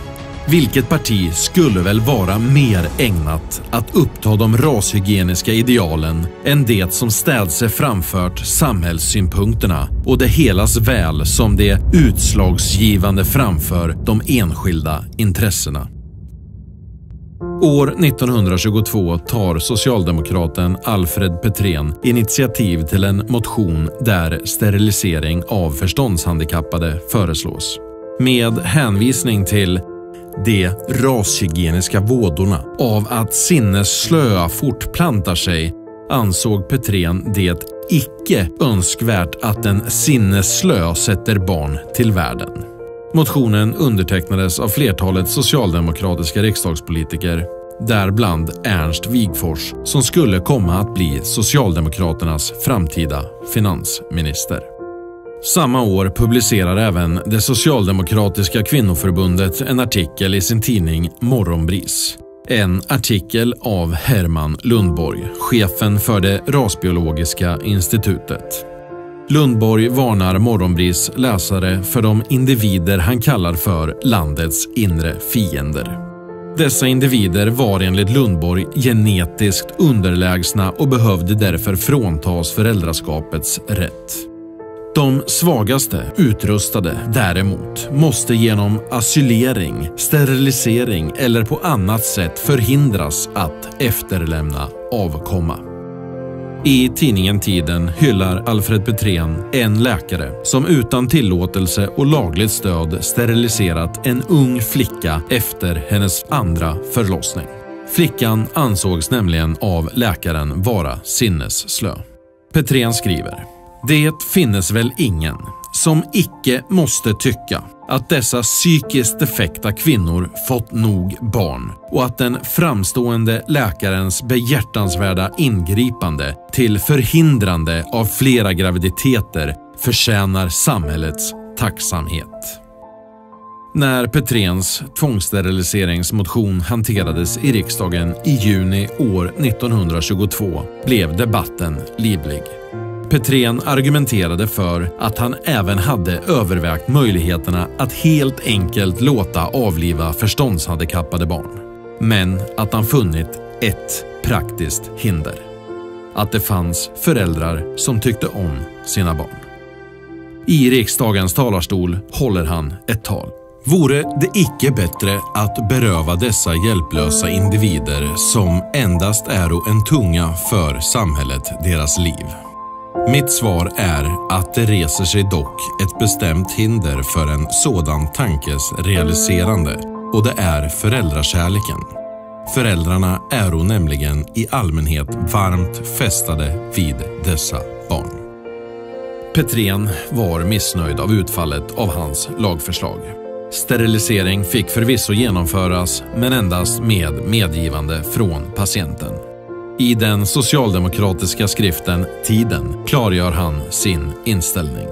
vilket parti skulle väl vara mer ägnat att uppta de rashygieniska idealen än det som städse framfört samhällssynpunkterna och det helas väl som det utslagsgivande framför de enskilda intressena. År 1922 tar socialdemokraten Alfred Petrén initiativ till en motion där sterilisering av förståndshandikappade föreslås. Med hänvisning till de rashygieniska vådorna av att sinnesslöa fortplantar sig ansåg Petrén det icke önskvärt att en sinnesslö sätter barn till världen. Motionen undertecknades av flertalet socialdemokratiska riksdagspolitiker, däribland Ernst Wigforss, som skulle komma att bli Socialdemokraternas framtida finansminister. Samma år publicerar även det socialdemokratiska kvinnoförbundet en artikel i sin tidning Morgonbris. En artikel av Herman Lundborg, chefen för det rasbiologiska institutet. Lundborg varnar Morgonbris läsare för de individer han kallar för landets inre fiender. Dessa individer var enligt Lundborg genetiskt underlägsna och behövde därför fråntas föräldraskapets rätt. De svagaste utrustade däremot måste genom asylering, sterilisering eller på annat sätt förhindras att efterlämna avkomma. I tidningen Tiden hyllar Alfred Petrén en läkare som utan tillåtelse och lagligt stöd steriliserat en ung flicka efter hennes andra förlossning. Flickan ansågs nämligen av läkaren vara sinnesslö. Petrén skriver: "Det finnes väl ingen som icke måste tycka att dessa psykiskt defekta kvinnor fått nog barn och att den framstående läkarens behjärtansvärda ingripande till förhindrande av flera graviditeter förtjänar samhällets tacksamhet." När Petréns tvångssteriliseringsmotion hanterades i riksdagen i juni år 1922 blev debatten livlig. Petrén argumenterade för att han även hade övervägt möjligheterna att helt enkelt låta avliva förståndshandikappade barn. Men att han funnit ett praktiskt hinder. Att det fanns föräldrar som tyckte om sina barn. I riksdagens talarstol håller han ett tal. Vore det icke bättre att beröva dessa hjälplösa individer som endast äro en tunga för samhället deras liv? Mitt svar är att det reser sig dock ett bestämt hinder för en sådan tankes realiserande, och det är föräldrakärleken. Föräldrarna äro nämligen i allmänhet varmt fästade vid dessa barn. Petrén var missnöjd av utfallet av hans lagförslag. Sterilisering fick förvisso genomföras, men endast med medgivande från patienten. I den socialdemokratiska skriften Tiden klargör han sin inställning.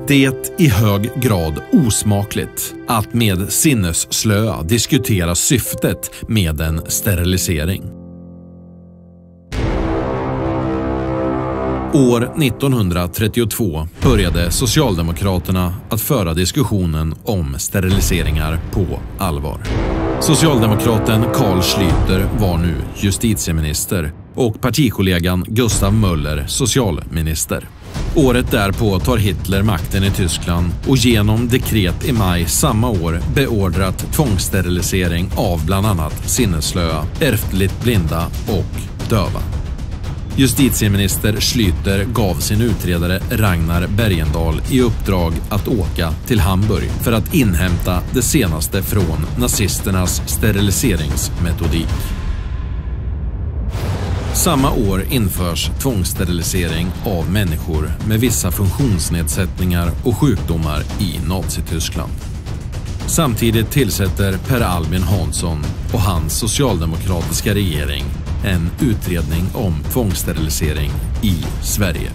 Det är i hög grad osmakligt att med sinnesslöa diskutera syftet med en sterilisering. År 1932 började Socialdemokraterna att föra diskussionen om steriliseringar på allvar. Socialdemokraten Carl Schlüter var nu justitieminister och partikollegan Gustav Möller socialminister. Året därpå tar Hitler makten i Tyskland och genom dekret i maj samma år beordrat tvångssterilisering av bland annat sinnesslöa, ärftligt blinda och döva. Justitieminister Schlüter gav sin utredare Ragnar Bergendahl i uppdrag att åka till Hamburg för att inhämta det senaste från nazisternas steriliseringsmetodik. Samma år införs tvångssterilisering av människor med vissa funktionsnedsättningar och sjukdomar i Nazityskland. Samtidigt tillsätter Per Albin Hansson och hans socialdemokratiska regering en utredning om tvångssterilisering i Sverige.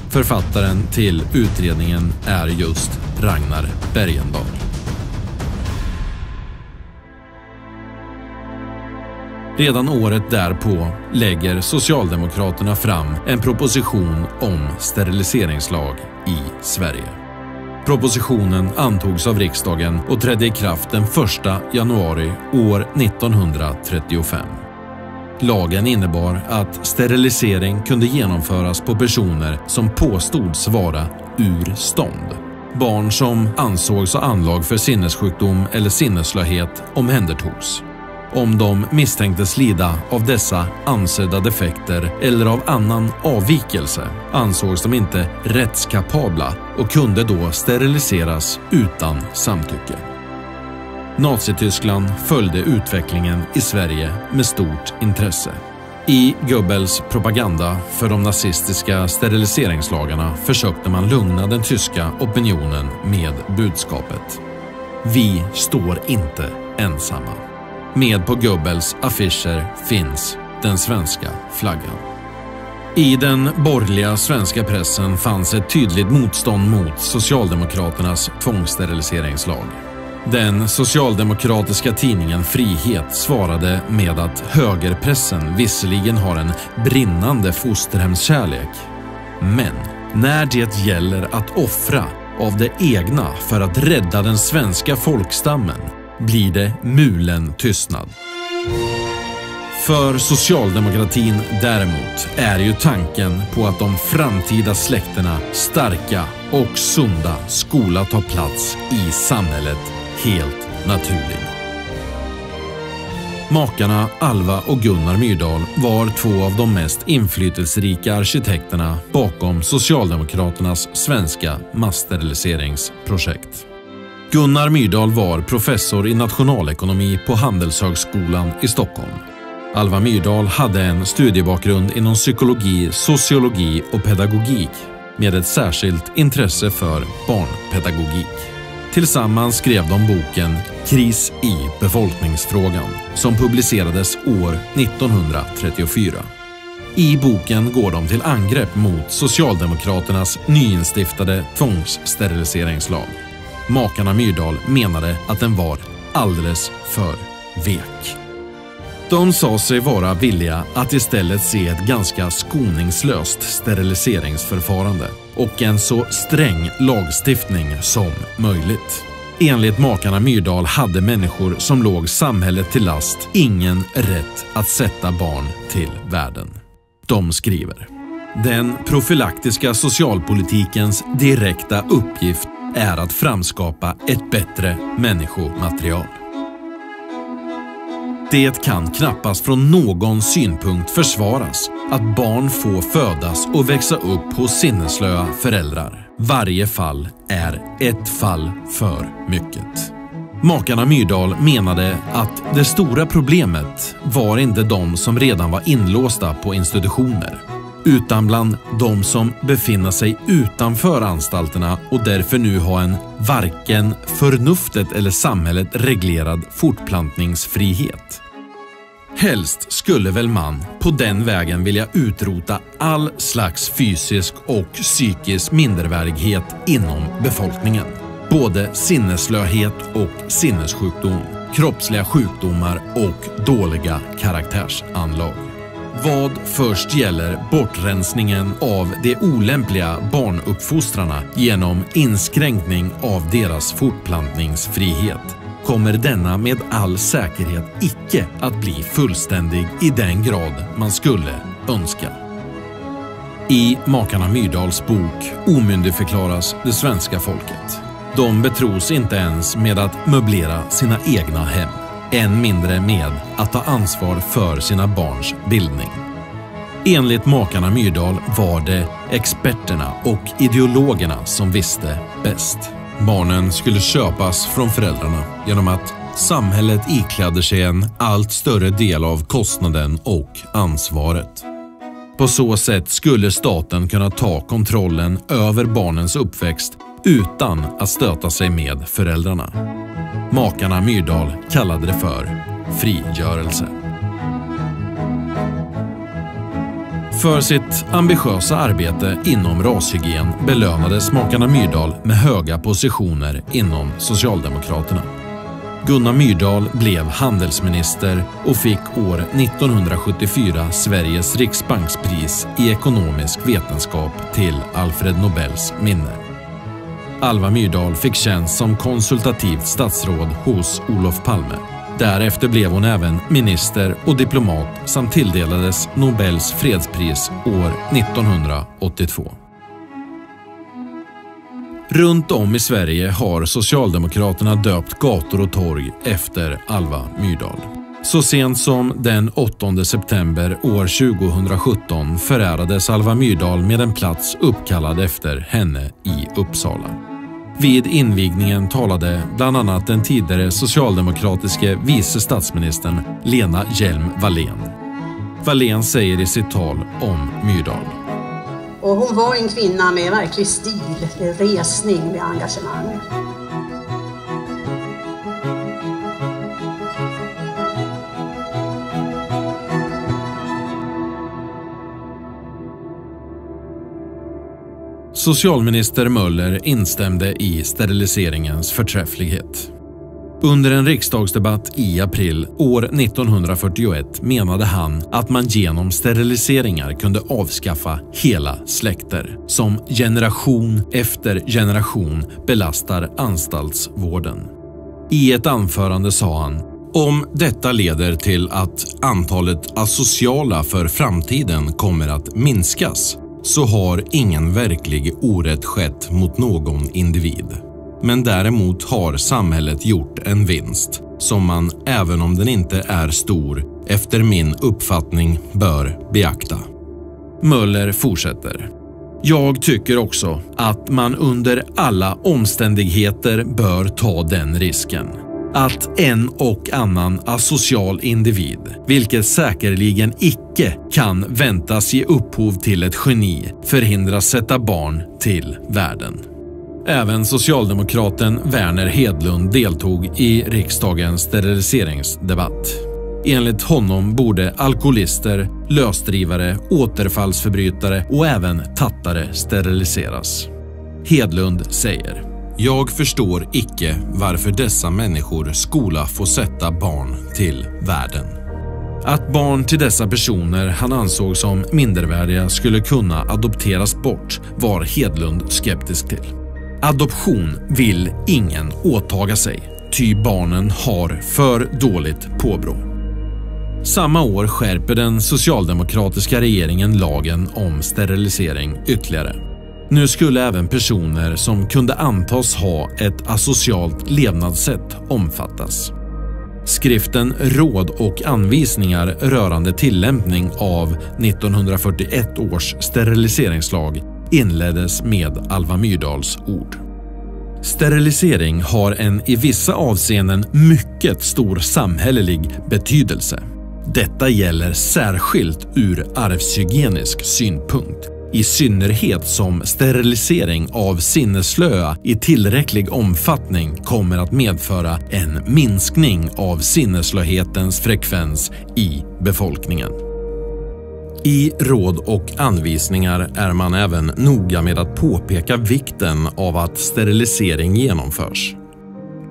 Författaren till utredningen är just Ragnar Bergendahl. Redan året därpå lägger Socialdemokraterna fram en proposition om steriliseringslag i Sverige. Propositionen antogs av riksdagen och trädde i kraft den 1 januari år 1935. Lagen innebar att sterilisering kunde genomföras på personer som påstods vara ur stånd. Barn som ansågs ha anlag för sinnessjukdom eller sinnesslöhet omhändertogs. Om de misstänktes lida av dessa ansedda defekter eller av annan avvikelse ansågs de inte rättskapabla och kunde då steriliseras utan samtycke. Nazityskland följde utvecklingen i Sverige med stort intresse. I Goebbels propaganda för de nazistiska steriliseringslagarna försökte man lugna den tyska opinionen med budskapet: "Vi står inte ensamma." Med på Goebbels affischer finns den svenska flaggan. I den borgerliga svenska pressen fanns ett tydligt motstånd mot Socialdemokraternas tvångssteriliseringslag. Den socialdemokratiska tidningen Frihet svarade med att högerpressen visserligen har en brinnande fosterhemskärlek, men när det gäller att offra av det egna för att rädda den svenska folkstammen blir det mulen tystnad. För socialdemokratin däremot är ju tanken på att de framtida släkterna starka och sunda skola ta plats i samhället helt naturlig. Makarna Alva och Gunnar Myrdal var två av de mest inflytelserika arkitekterna bakom Socialdemokraternas svenska massteriliseringsprojekt. Gunnar Myrdal var professor i nationalekonomi på Handelshögskolan i Stockholm. Alva Myrdal hade en studiebakgrund inom psykologi, sociologi och pedagogik med ett särskilt intresse för barnpedagogik. Tillsammans skrev de boken Kris i befolkningsfrågan som publicerades år 1934. I boken går de till angrepp mot Socialdemokraternas nyinstiftade tvångssteriliseringslag. Makarna Myrdal menade att den var alldeles för vek. De sa sig vara villiga att istället se ett ganska skoningslöst steriliseringsförfarande och en så sträng lagstiftning som möjligt. Enligt makarna Myrdal hade människor som låg samhället till last ingen rätt att sätta barn till världen. De skriver: den profylaktiska socialpolitikens direkta uppgift är att framskapa ett bättre människomaterial. Det kan knappast från någon synpunkt försvaras att barn får födas och växa upp hos sinneslöa föräldrar. Varje fall är ett fall för mycket. Makarna Myrdal menade att det stora problemet var inte de som redan var inlåsta på institutioner, utan bland de som befinner sig utanför anstalterna och därför nu har en varken förnuftet eller samhället reglerad fortplantningsfrihet. Helst skulle väl man på den vägen vilja utrota all slags fysisk och psykisk mindervärdighet inom befolkningen. Både sinneslöhet och sinnessjukdom, kroppsliga sjukdomar och dåliga karaktärsanlag. Vad först gäller bortrensningen av de olämpliga barnuppfostrarna genom inskränkning av deras fortplantningsfrihet kommer denna med all säkerhet icke att bli fullständig i den grad man skulle önska. I makarna Myrdals bok omyndigförklaras det svenska folket. De betros inte ens med att möblera sina egna hem, än mindre med att ta ansvar för sina barns bildning. Enligt makarna Myrdal var det experterna och ideologerna som visste bäst. Barnen skulle köpas från föräldrarna genom att samhället iklädde sig en allt större del av kostnaden och ansvaret. På så sätt skulle staten kunna ta kontrollen över barnens uppväxt utan att stöta sig med föräldrarna. Makarna Myrdal kallade det för frigörelse. För sitt ambitiösa arbete inom rashygien belönades makarna Myrdal med höga positioner inom Socialdemokraterna. Gunnar Myrdal blev handelsminister och fick år 1974 Sveriges riksbankspris i ekonomisk vetenskap till Alfred Nobels minne. Alva Myrdal fick tjänst som konsultativt statsråd hos Olof Palme. Därefter blev hon även minister och diplomat samt tilldelades Nobels fredspris år 1982. Runt om i Sverige har Socialdemokraterna döpt gator och torg efter Alva Myrdal. Så sent som den 8 september år 2017 förärades Alva Myrdal med en plats uppkallad efter henne i Uppsala. Vid invigningen talade bland annat den tidigare socialdemokratiske vice statsministern Lena Hjelm-Wallén. Wallén säger i sitt tal om Myrdal: och hon var en kvinna med verklig stil, med resning, med engagemang. Socialminister Möller instämde i steriliseringens förträfflighet. Under en riksdagsdebatt i april år 1941 menade han att man genom steriliseringar kunde avskaffa hela släkter som generation efter generation belastar anstaltsvården. I ett anförande sa han: Om detta leder till att antalet asociala för framtiden kommer att minskas så har ingen verklig orätt skett mot någon individ. Men däremot har samhället gjort en vinst som man, även om den inte är stor, efter min uppfattning bör beakta. Möller fortsätter. Jag tycker också att man under alla omständigheter bör ta den risken. Att en och annan asocial individ, vilket säkerligen icke kan väntas ge upphov till ett geni, förhindras sätta barn till världen. Även socialdemokraten Verner Hedlund deltog i riksdagens steriliseringsdebatt. Enligt honom borde alkoholister, lösdrivare, återfallsförbrytare och även tattare steriliseras. Hedlund säger: Jag förstår icke varför dessa människor skola få sätta barn till världen. Att barn till dessa personer han ansåg som mindervärdiga skulle kunna adopteras bort var Hedlund skeptisk till. Adoption vill ingen åtaga sig, ty barnen har för dåligt påbrå. Samma år skärper den socialdemokratiska regeringen lagen om sterilisering ytterligare. Nu skulle även personer som kunde antas ha ett asocialt levnadssätt omfattas. Skriften Råd och anvisningar rörande tillämpning av 1941 års steriliseringslag inleddes med Alva Myrdals ord. Sterilisering har en i vissa avseenden mycket stor samhällelig betydelse. Detta gäller särskilt ur arvshygienisk synpunkt, i synnerhet som sterilisering av sinnesslöa i tillräcklig omfattning kommer att medföra en minskning av sinnesslöhetens frekvens i befolkningen. I råd och anvisningar är man även noga med att påpeka vikten av att sterilisering genomförs.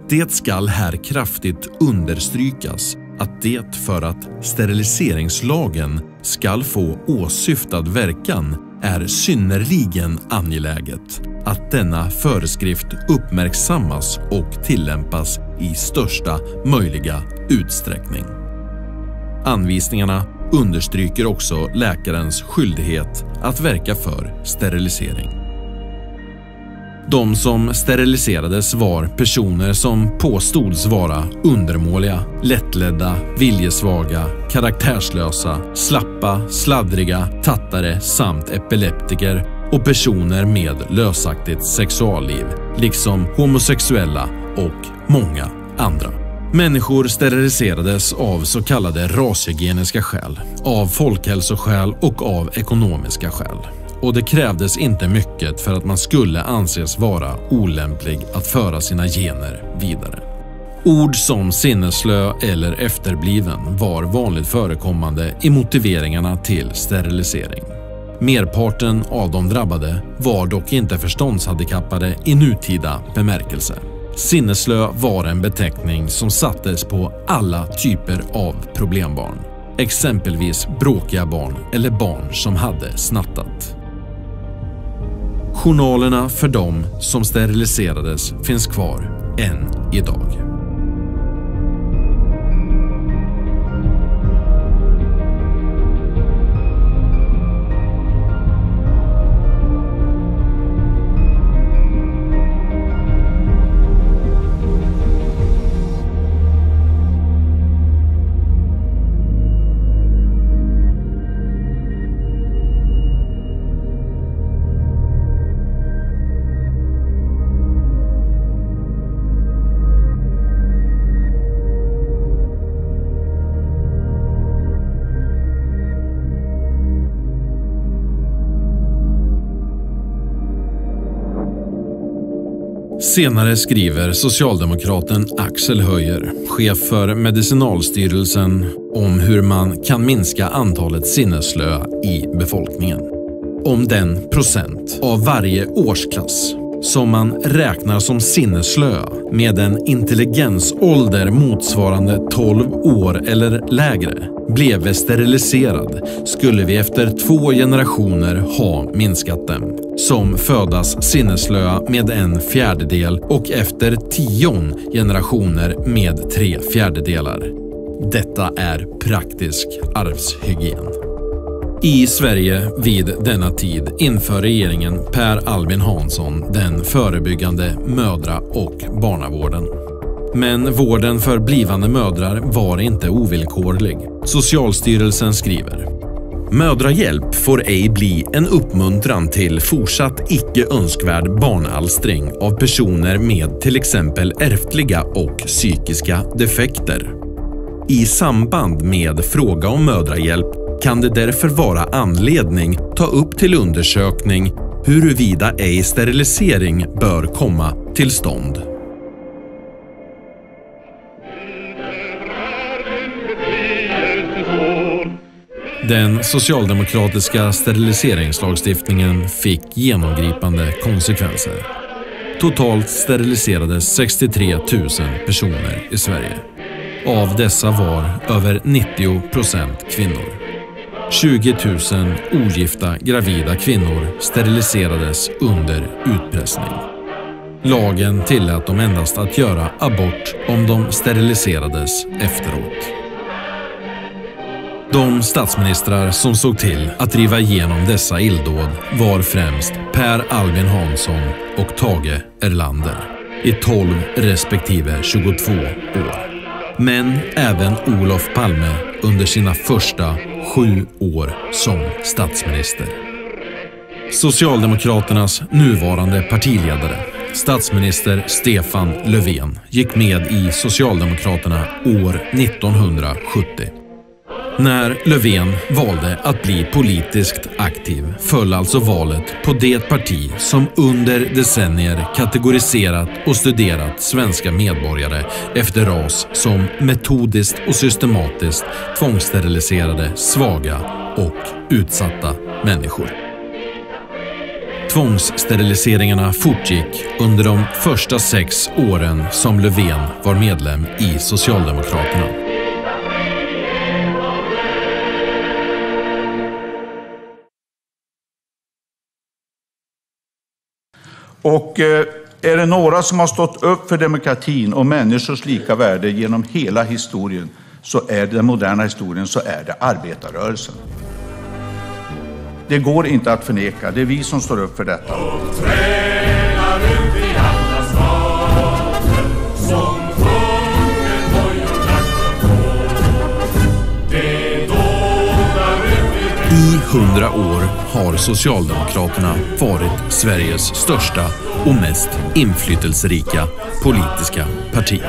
Det skall här kraftigt understrykas att det för att steriliseringslagen skall få åsyftad verkan är synnerligen angeläget att denna föreskrift uppmärksammas och tillämpas i största möjliga utsträckning. Anvisningarna understryker också läkarens skyldighet att verka för sterilisering. De som steriliserades var personer som påstods vara undermåliga, lättledda, viljesvaga, karaktärslösa, slappa, sladdriga, tattare samt epileptiker och personer med lösaktigt sexualliv, liksom homosexuella och många andra. Människor steriliserades av så kallade rashygieniska skäl, av folkhälsoskäl och av ekonomiska skäl. Och det krävdes inte mycket för att man skulle anses vara olämplig att föra sina gener vidare. Ord som sinnesslö eller efterbliven var vanligt förekommande i motiveringarna till sterilisering. Merparten av de drabbade var dock inte förståndshandikappade i nutida bemärkelse. Sinnesslö var en beteckning som sattes på alla typer av problembarn. Exempelvis bråkiga barn eller barn som hade snattat. Journalerna för dem som steriliserades finns kvar än idag. Senare skriver socialdemokraten Axel Höjer, chef för Medicinalstyrelsen, om hur man kan minska antalet sinnesslöa i befolkningen. Om den procent av varje årsklass som man räknar som sinnesslöa med en intelligensålder motsvarande 12 år eller lägre blev steriliserad skulle vi efter 2 generationer ha minskat dem. som födas sinneslöa med 1/4 och efter 10 generationer med 3/4. Detta är praktisk arvshygien. I Sverige vid denna tid inför regeringen Per Albin Hansson den förebyggande mödra- och barnavården. Men vården för blivande mödrar var inte ovillkorlig. Socialstyrelsen skriver: Mödrahjälp får ej bli en uppmuntran till fortsatt icke önskvärd barnalstring av personer med till exempel ärftliga och psykiska defekter. I samband med fråga om mödrahjälp kan det därför vara anledning ta upp till undersökning huruvida ej sterilisering bör komma till stånd. Den socialdemokratiska steriliseringslagstiftningen fick genomgripande konsekvenser. Totalt steriliserades 63 000 personer i Sverige. Av dessa var över 90% kvinnor. 20 000 ogifta gravida kvinnor steriliserades under utpressning. Lagen tillät dem endast att göra abort om de steriliserades efteråt. De statsministrar som såg till att driva igenom dessa illdåd var främst Per Albin Hansson och Tage Erlander i 12 respektive 22 år. Men även Olof Palme under sina första 7 år som statsminister. Socialdemokraternas nuvarande partiledare, statsminister Stefan Löfven, gick med i Socialdemokraterna år 1970. När Löfven valde att bli politiskt aktiv föll alltså valet på det parti som under decennier kategoriserat och studerat svenska medborgare efter ras som metodiskt och systematiskt tvångssteriliserade svaga och utsatta människor. Tvångssteriliseringarna fortgick under de första 6 åren som Löfven var medlem i Socialdemokraterna. Och är det några som har stått upp för demokratin och människors lika värde genom hela historien, så är det den moderna historien, så är det arbetarrörelsen. Det går inte att förneka, det är vi som står upp för detta. I 100 år har Socialdemokraterna varit Sveriges största och mest inflytelserika politiska parti.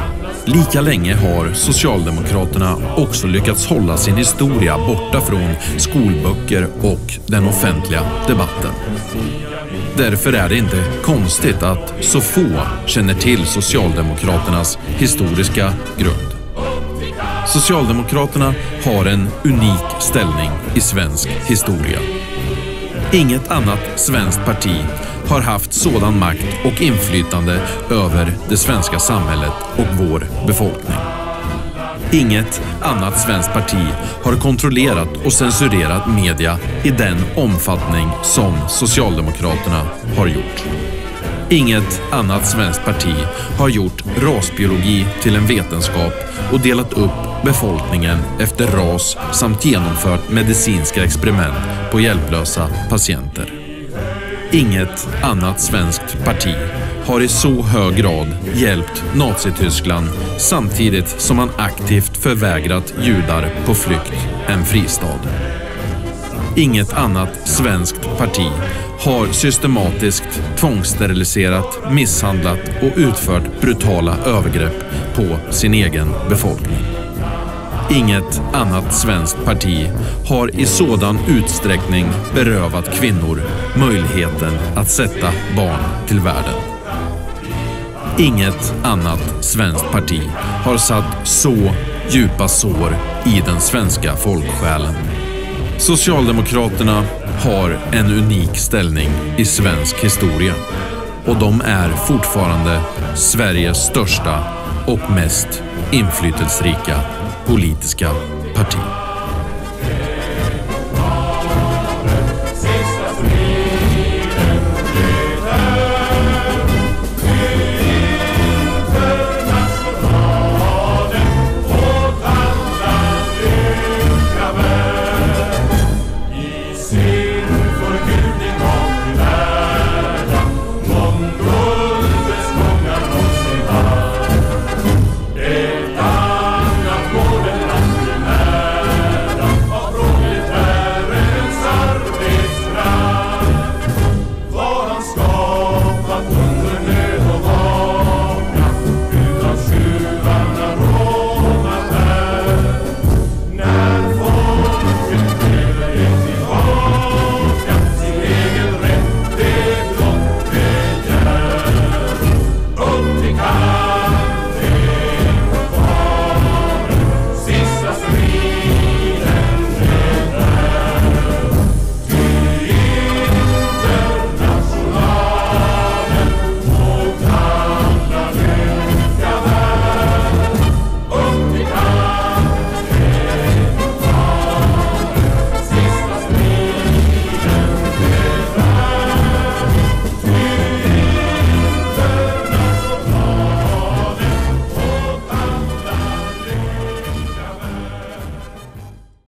Lika länge har Socialdemokraterna också lyckats hålla sin historia borta från skolböcker och den offentliga debatten. Därför är det inte konstigt att så få känner till Socialdemokraternas historiska grund. Socialdemokraterna har en unik ställning i svensk historia. Inget annat svenskt parti har haft sådan makt och inflytande över det svenska samhället och vår befolkning. Inget annat svenskt parti har kontrollerat och censurerat media i den omfattning som Socialdemokraterna har gjort. Inget annat svenskt parti har gjort rasbiologi till en vetenskap och delat upp befolkningen efter ras samt genomfört medicinska experiment på hjälplösa patienter. Inget annat svenskt parti har i så hög grad hjälpt Nazityskland samtidigt som man aktivt förvägrat judar på flykt en fristad. Inget annat svenskt parti har systematiskt tvångssteriliserat, misshandlat och utfört brutala övergrepp på sin egen befolkning. Inget annat svenskt parti har i sådan utsträckning berövat kvinnor möjligheten att sätta barn till världen. Inget annat svenskt parti har satt så djupa sår i den svenska folksjälen. Socialdemokraterna har en unik ställning i svensk historia och de är fortfarande Sveriges största och mest inflytelserika politiska parti.